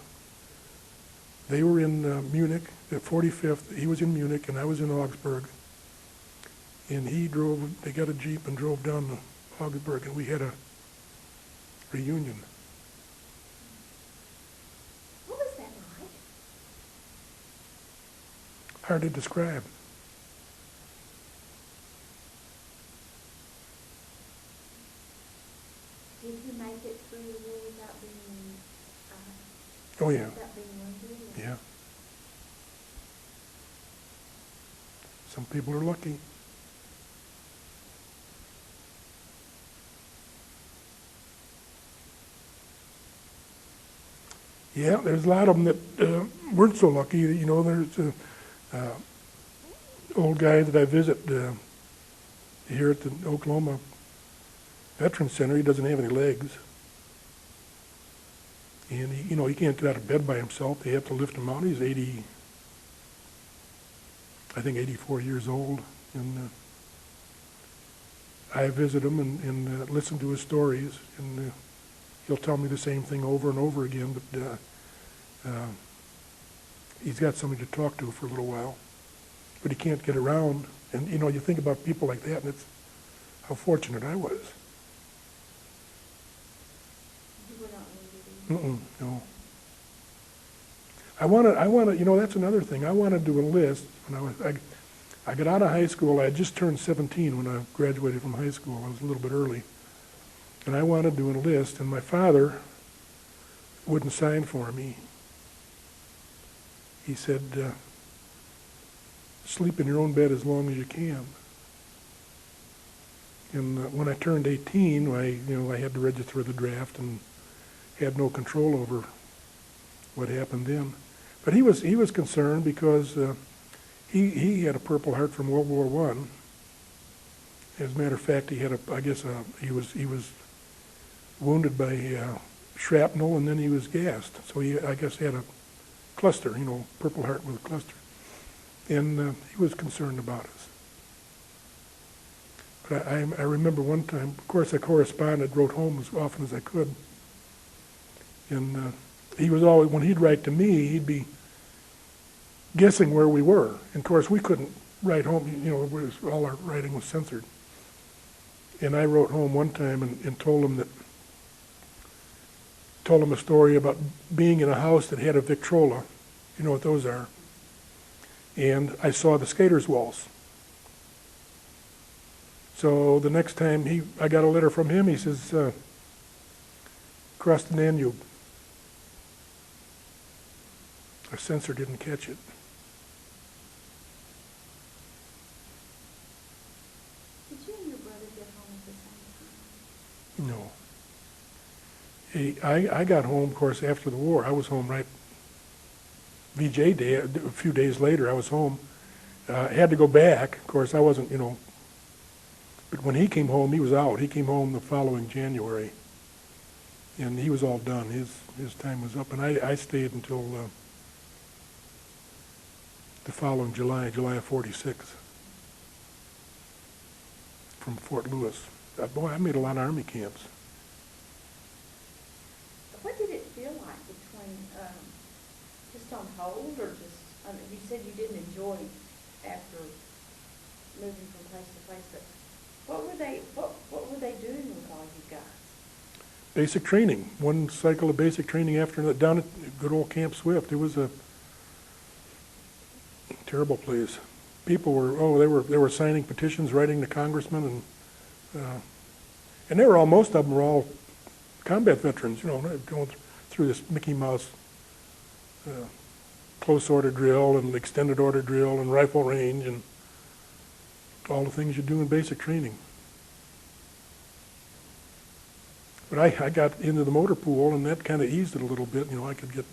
they were in Munich, the 45th, he was in Munich and I was in Augsburg. And they got a Jeep and drove down to Augsburg, and we had a reunion. What was that like? Hard to describe. Did you make it through the war without being, Oh yeah, without being wounded? yeah. Some people are lucky. Yeah, there's a lot of them that weren't so lucky. You know, there's a old guy that I visit here at the Oklahoma Veterans Center. He doesn't have any legs, and he can't get out of bed by himself. They have to lift him out. He's 80, I think 84 years old, and I visit him and listen to his stories, and he'll tell me the same thing over and over again, but he's got somebody to talk to for a little while, but he can't get around. And you think about people like that, and it's how fortunate I was. You were not wounded either. No. I wanted, that's another thing. I wanted to enlist when I got out of high school. I had just turned 17 when I graduated from high school. I was a little bit early. And I wanted to enlist, and my father wouldn't sign for me. He said, sleep in your own bed as long as you can. And when I turned 18, I had to register for the draft and had no control over what happened then. But he was concerned because he had a Purple Heart from World War I. As a matter of fact, he had he was wounded by shrapnel, and then he was gassed. So he had a cluster, Purple Heart with a cluster. And he was concerned about us. But I remember one time, of course I corresponded, wrote home as often as I could. And he was always, when he'd write to me, he'd be guessing where we were. And of course we couldn't write home, all our writing was censored. And I wrote home one time and told him a story about being in a house that had a Victrola. You know what those are. And I saw the skaters' waltz. So the next time I got a letter from him, he says, cross the Danube. Our censor didn't catch it. Did you and your brother get home at the same time? No. I got home, of course, after the war. I was home right VJ Day. A few days later, I was home. I had to go back. Of course, I wasn't, But when he came home, he was out. He came home the following January. And he was all done. His time was up. And I stayed until the following July of 46, from Fort Lewis. Boy, I made a lot of Army camps. What did it feel like between, just on hold, or just, you said you didn't enjoy after moving from place to place, but what were they doing with all you guys? Basic training. One cycle of basic training after that, down at good old Camp Swift. It was a terrible place. People were, they were signing petitions, writing to congressmen, and And most of them were all combat veterans, you know, going through this Mickey Mouse close order drill and extended order drill and rifle range and all the things you do in basic training. But I got into the motor pool, and that kind of eased it a little bit. You know, I could get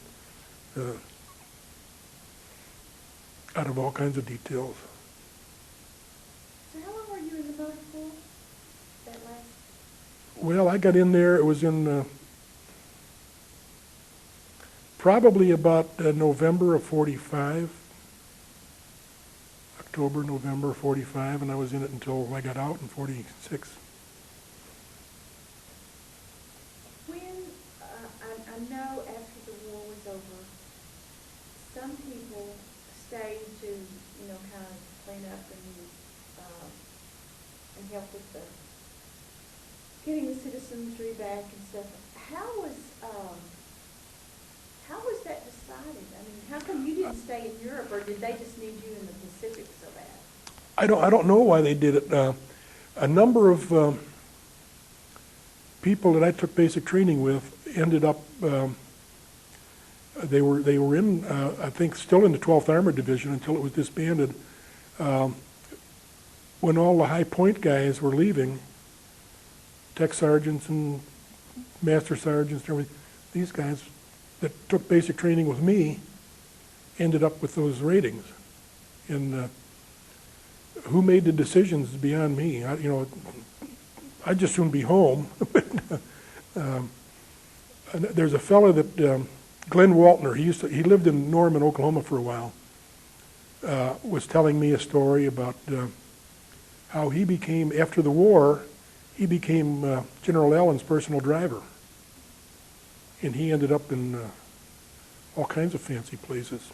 out of all kinds of details. So how long were you in the motor pool? That last? Well, I got in there, it was in probably about November of 45. October, November 45, and I was in it until I got out in 46. I know after the war was over, some people stayed to, you know, kind of clean up and help with the getting the citizenry back and stuff. How was that decided? I mean, how come you didn't stay in Europe, or did they just need you in the Pacific so bad? I don't know why they did it. A number of people that I took basic training with ended up. They were in, I think, still in the 12th Armored Division until it was disbanded. When all the high point guys were leaving, tech sergeants and master sergeants and everything, these guys that took basic training with me ended up with those ratings. And who made the decisions is beyond me. I'd just soon be home. There's a fellow that, Glenn Waltner, he lived in Norman, Oklahoma for a while, was telling me a story about how he became, after the war, he became General Allen's personal driver. And he ended up in all kinds of fancy places.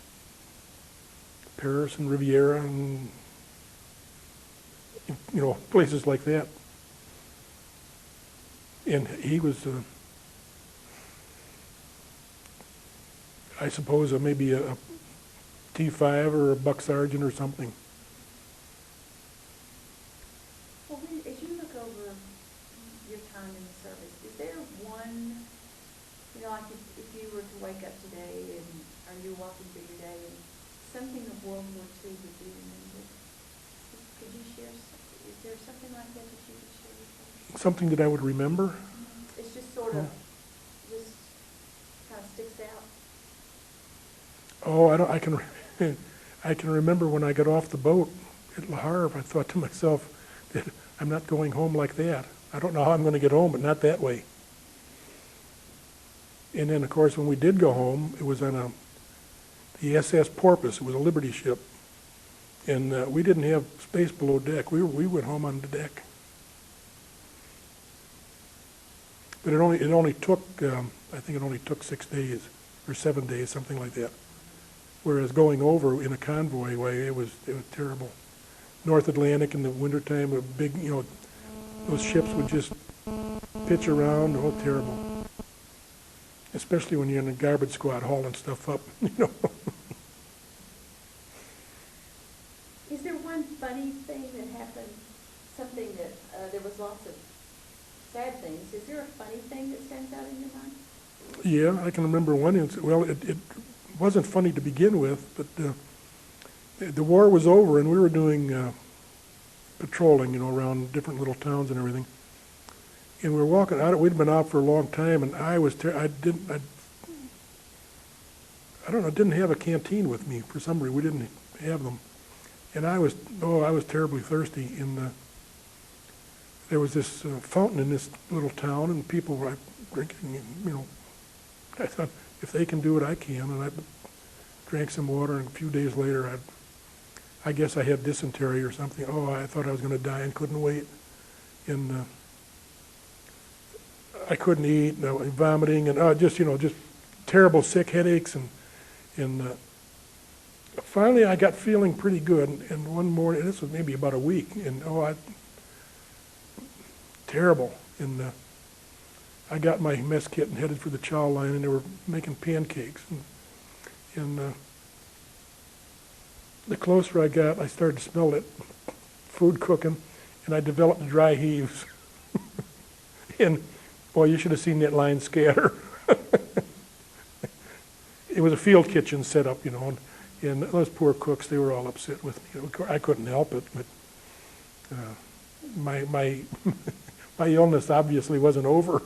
Paris and Riviera and, you know, places like that. And he was, I suppose, maybe a T5 or a buck sergeant or something. Well, as you look over your time in the service, is there one, you know, like if you were to wake up today or you're walking through your day and something of World War II would you remember? Could you share, is there something like that that you could share with us? Something that I would remember? It's just sort of, just kind of sticks out. Oh, I can remember when I got off the boat at Le Havre, I thought to myself that I'm not going home like that. I don't know how I'm going to get home, but not that way. And then, of course, when we did go home, it was on the SS Porpoise. It was a Liberty ship. And we didn't have space below deck. We went home on the deck. But it only took, I think it only took 6 days or 7 days, something like that. Whereas going over in a convoy way, it was terrible. North Atlantic in the wintertime, a big, you know, those ships would just pitch around. Oh, terrible. Especially when you're in a garbage squad hauling stuff up, you know. Is there one funny thing that happened, something that, there was lots of sad things. Is there a funny thing that stands out in your mind? Yeah, I can remember one incident. Well, it wasn't funny to begin with, but the war was over and we were doing patrolling, you know, around different little towns and everything. And we were walking out. We'd been out for a long time, and I didn't have a canteen with me for some reason. We didn't have them, and I was terribly thirsty. And there was this fountain in this little town, and people were drinking. You know, I thought, if they can do it, I can. And I drank some water, and a few days later, I guess I had dysentery or something. Oh, I thought I was going to die and couldn't wait. And I couldn't eat, and I was vomiting, and just terrible sick headaches, and finally I got feeling pretty good. And one morning, this was maybe about a week, and terrible. And I got my mess kit and headed for the chow line, and they were making pancakes. And the closer I got, I started to smell that food cooking, and I developed dry heaves. And, boy, you should have seen that line scatter. It was a field kitchen set up, and those poor cooks, they were all upset with me. I couldn't help it, but my my illness obviously wasn't over.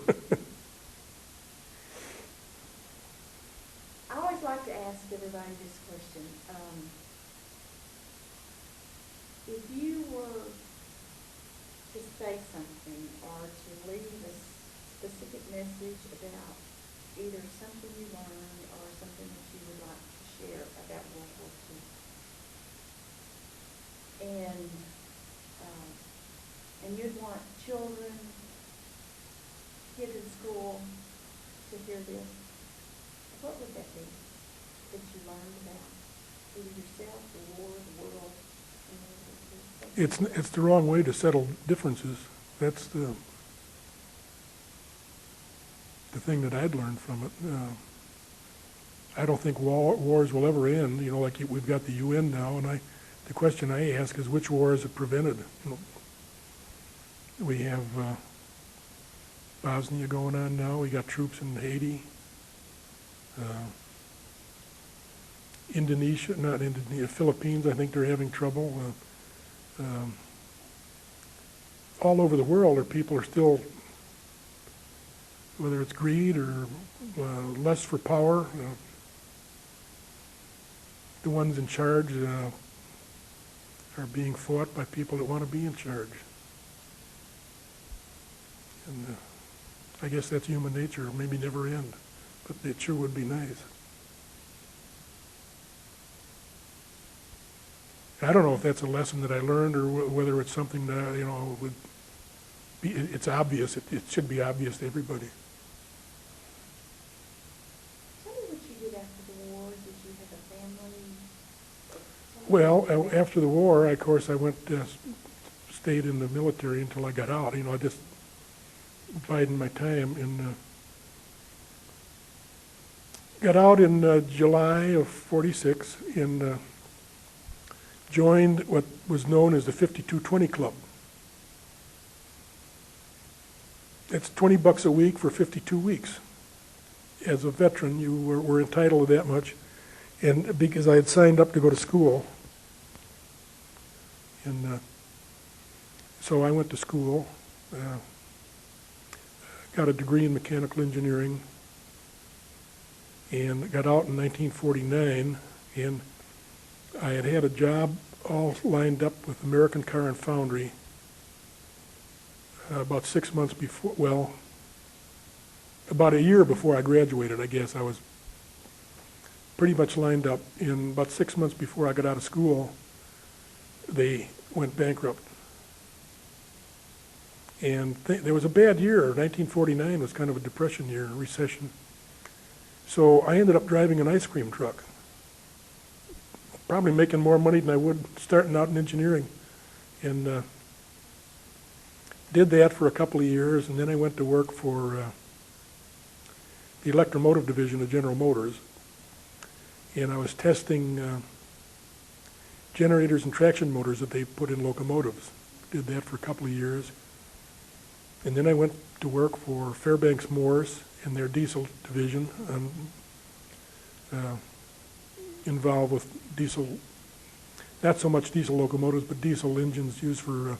I always like to ask everybody this question. If you were to say something or to leave a specific message about either something you learned or something that you would like to share about World War II, and you'd want children, kids in school to hear this, what would that be that you learned about either yourself, the war, the world? It's the wrong way to settle differences. That's the thing that I'd learned from it. I don't think wars will ever end. Like we've got the UN now, and the question I ask is which war is it prevented? We have Bosnia going on now. We got troops in Haiti. Philippines, I think they're having trouble. All over the world, people are still, whether it's greed or lust for power, the ones in charge are being fought by people that want to be in charge. And I guess that's human nature, maybe never end, but it sure would be nice. I don't know if that's a lesson that I learned or whether it's something that, would be, it's obvious, it should be obvious to everybody. Tell me what you did after the war. Did you have a family? Well, after the war, of course, I stayed in the military until I got out. I just bided my time and got out in July of '46 and joined what was known as the 5220 Club. It's $20 a week for 52 weeks. As a veteran, you were entitled to that much, and because I had signed up to go to school, and so I went to school, got a degree in mechanical engineering, and got out in 1949, and I had a job all lined up with American Car and Foundry about 6 months before, well, about a year before I graduated, I guess. I was pretty much lined up. And about 6 months before I got out of school, they went bankrupt. And there was a bad year. 1949 was kind of a depression year, a recession. So I ended up driving an ice cream truck, probably making more money than I would starting out in engineering. And did that for a couple of years, and then I went to work for the electromotive division of General Motors. And I was testing generators and traction motors that they put in locomotives. Did that for a couple of years. And then I went to work for Fairbanks Morse in their diesel division, involved with diesel, not so much diesel locomotives, but diesel engines used for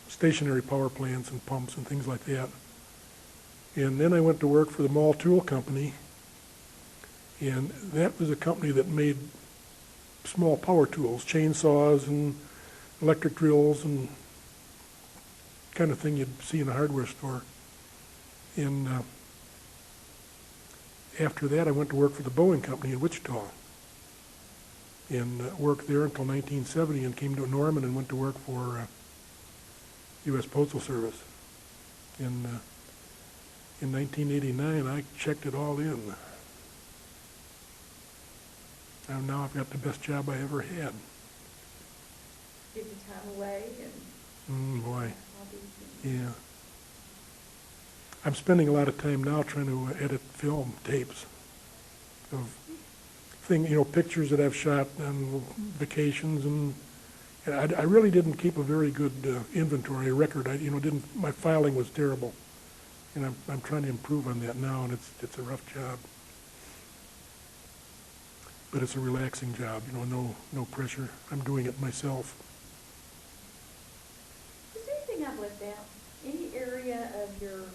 stationary power plants and pumps and things like that. And then I went to work for the Mall Tool Company, and that was a company that made small power tools, chainsaws and electric drills and kind of thing you'd see in a hardware store. And after that, I went to work for the Boeing Company in Wichita, and worked there until 1970, and came to Norman and went to work for U.S. Postal Service. In 1989, I checked it all in. And now I've got the best job I ever had. Give the time away and boy, hobbies. yeah. I'm spending a lot of time now trying to edit film tapes of pictures that I've shot on vacations and And I really didn't keep a very good inventory record. My filing was terrible. And I'm trying to improve on that now, and it's a rough job. But it's a relaxing job, no pressure. I'm doing it myself. Is there anything I've left out? Any area of your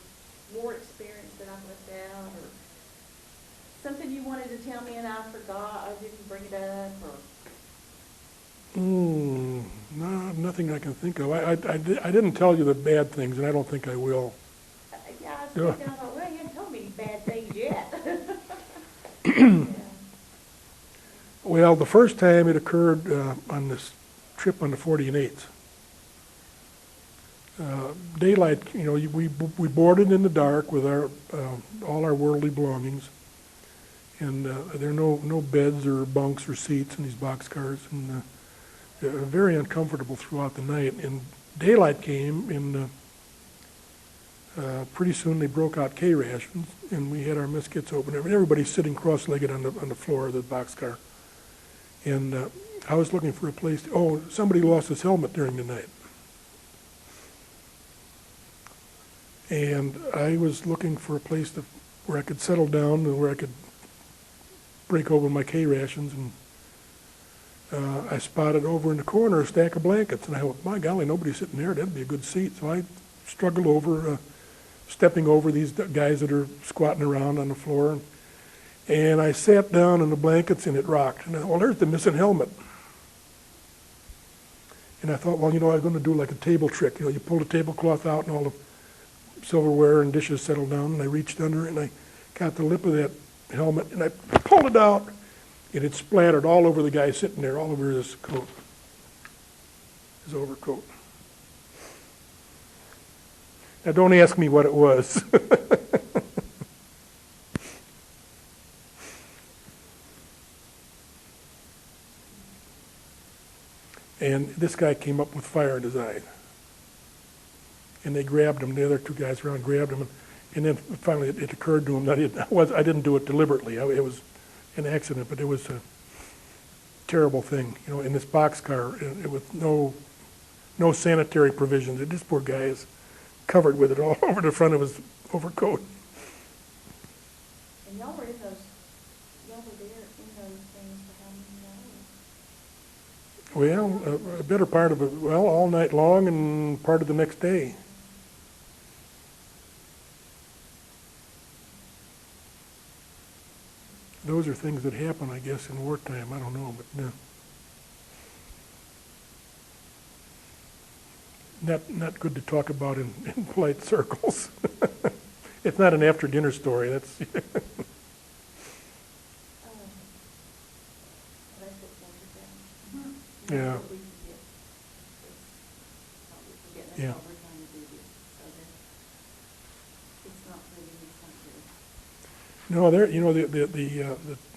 war experience that I've left out, or something you wanted to tell me and I forgot, I didn't bring it up, or? No, nothing I can think of. I didn't tell you the bad things, and I don't think I will. Yeah, I was thinking, I thought, well, you haven't told me any bad things yet. Yeah. Well, the first time it occurred on this trip on the 40 and 8th. Daylight, we boarded in the dark with all our worldly belongings, and there are no beds or bunks or seats in these boxcars, and very uncomfortable throughout the night. And daylight came, and pretty soon they broke out K rations, and we had our mess kits open. Everybody's sitting cross-legged on the floor of the boxcar. And I was looking for a place somebody lost his helmet during the night. And I was looking for a place where I could settle down and where I could break open my K rations. And I spotted over in the corner a stack of blankets. And I thought, my golly, nobody's sitting there. That'd be a good seat. So I struggled over, stepping over these guys that are squatting around on the floor. And I sat down in the blankets, and it rocked. And I thought, well, there's the missing helmet. And I thought, well, I was going to do like a table trick. You pull the tablecloth out, and all the silverware and dishes settled down. And I reached under, and I got the lip of that helmet, and I pulled it out, and it splattered all over the guy sitting there, all over his coat, his overcoat. Now, don't ask me what it was. And this guy came up with fire in his eye. And they grabbed him. The other two guys around grabbed him. And then finally it occurred to him that I didn't do it deliberately. It was an accident, but it was a terrible thing. In this boxcar, with no sanitary provisions. And this poor guy is covered with it all over the front of his overcoat. And y'all were there in those things for how many hours? Well, a better part of it, all night long and part of the next day. Those are things that happen, I guess, in wartime. I don't know, but not good to talk about in polite circles. It's not an after-dinner story. That's That's what Yeah. What we forget. We forget. That's Yeah. what we're trying to do here. So that it's not pretty, it's not good. No,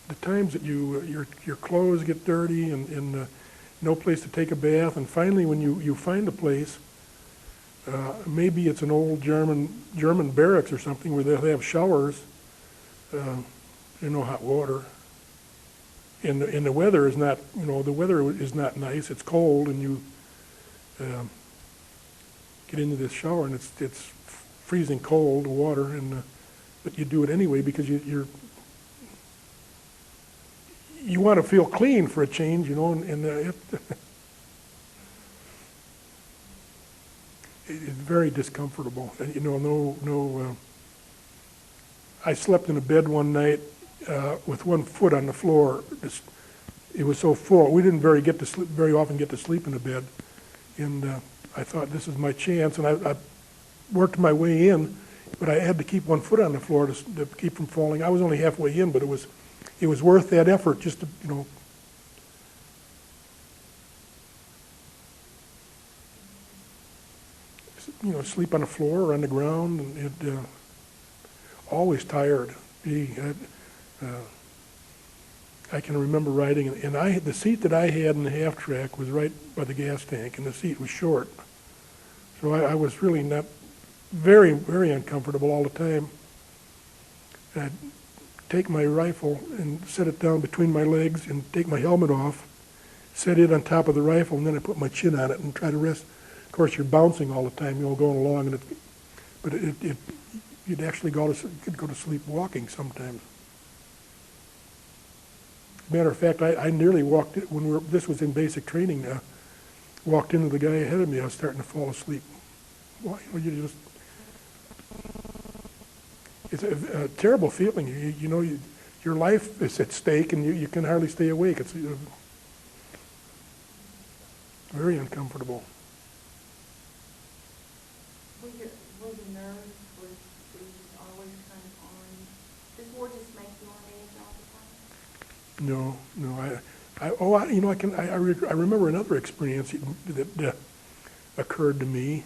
the times that your clothes get dirty and no place to take a bath, and finally when you find a place, maybe it's an old German barracks or something where they have showers, hot water, and the weather is not nice. It's cold, and you get into this shower and it's freezing cold water, and but you do it anyway because you want to feel clean for a change, it's very discomfortable. And, I slept in a bed one night with one foot on the floor. It was so full. We didn't very often get to sleep in a bed, and I thought this is my chance. And I worked my way in, but I had to keep one foot on the floor to keep from falling. I was only halfway in, but it was worth that effort just to sleep on the floor or on the ground, and always tired. I can remember riding, and the seat that I had in the half track was right by the gas tank, and the seat was short. So I was really not very, very uncomfortable all the time. I'd take my rifle and set it down between my legs and take my helmet off set it on top of the rifle, and then I put my chin on it and try to rest. Of course, you're bouncing all the time, going along, and you'd actually could go to sleep walking sometimes. Matter of fact, I nearly walked, this was in basic training, walked into the guy ahead of me. I was starting to fall asleep. Well, it's a terrible feeling. Your life is at stake, and you can hardly stay awake. It's very uncomfortable. Were the nerves, were you just always kind of on? Does war just make you on edge all the time? No. I remember another experience that occurred to me.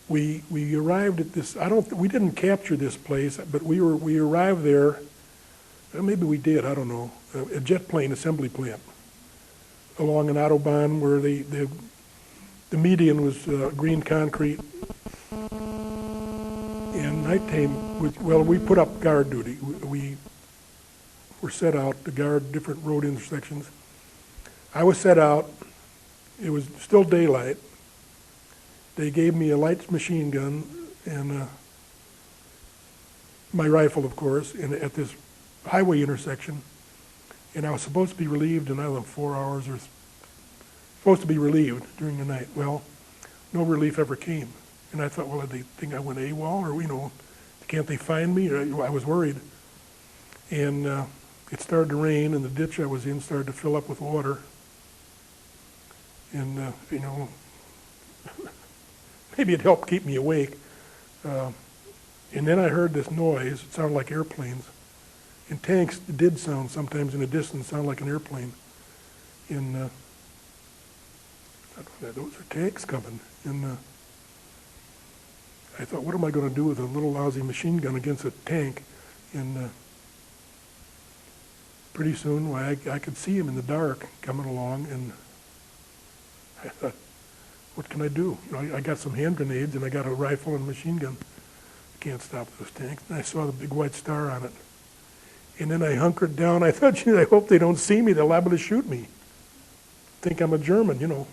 We arrived at this. We didn't capture this place, but we arrived there. Maybe we did. I don't know. A jet plane assembly plant along an autobahn where the median was green concrete. And nighttime, we put up guard duty. We were set out to guard different road intersections. I was set out. It was still daylight. They gave me a light machine gun and my rifle, of course, at this highway intersection. And I was supposed to be relieved in, 4 hours, or supposed to be relieved during the night. Well, no relief ever came. And I thought, well, did they think I went AWOL, or, can't they find me? I was worried. And it started to rain, and the ditch I was in started to fill up with water. And, maybe it helped keep me awake. And then I heard this noise. It sounded like airplanes. And tanks did sound sometimes in the distance, sound like an airplane. And I thought, those are tanks coming. And I thought, what am I going to do with a little lousy machine gun against a tank? And pretty soon, I could see him in the dark coming along, and I thought, what can I do? I got some hand grenades, and I got a rifle and a machine gun. I can't stop those tanks. And I saw the big white star on it. And then I hunkered down. I thought, I hope they don't see me. They're liable to shoot me. Think I'm a German,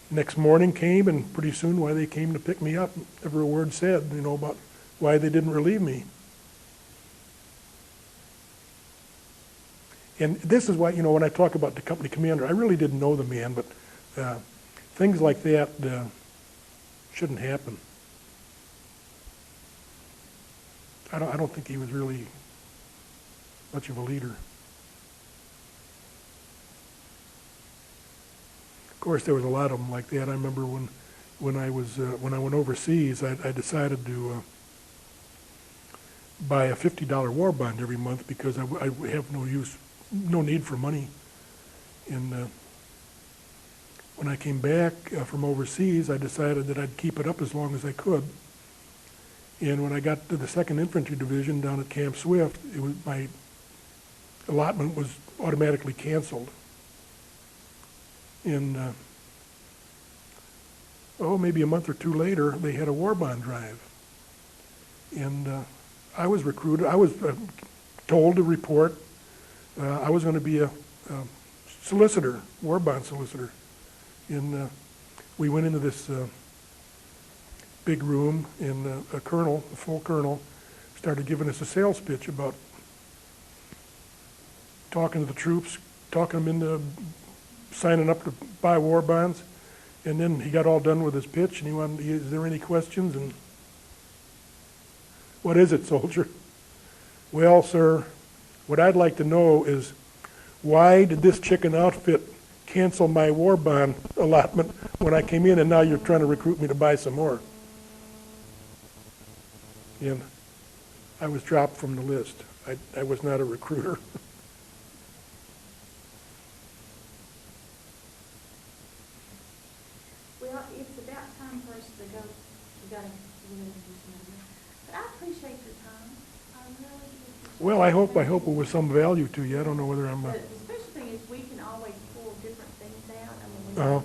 Next morning came, and pretty soon they came to pick me up. Never a word said, about why they didn't relieve me. And this is why, when I talk about the company commander, I really didn't know the man, but things like that shouldn't happen. I don't think he was really much of a leader. Of course, there was a lot of them like that. I remember when I went overseas, I decided to buy a $50 war bond every month because I have no need for money. And when I came back from overseas, I decided that I'd keep it up as long as I could. And when I got to the 2nd Infantry Division down at Camp Swift, my allotment was automatically canceled. And maybe a month or two later, they had a war bond drive. And I was recruited. I was told to report. I was going to be a solicitor, war bond solicitor. And we went into this big room, and a full colonel, started giving us a sales pitch about talking to the troops, talking them into signing up to buy war bonds. And then he got all done with his pitch, and he wanted, is there any questions? And what is it, soldier? Well, sir, what I'd like to know is, why did this chicken outfit cancel my war bond allotment when I came in, and now you're trying to recruit me to buy some more? And I was dropped from the list. I was not a recruiter. Well, it's about time for us to go. We got to do something. But I appreciate your time. I really do. Well, I hope it was some value to you. I don't know whether I'm. The special thing is we can always pull different things out. I mean,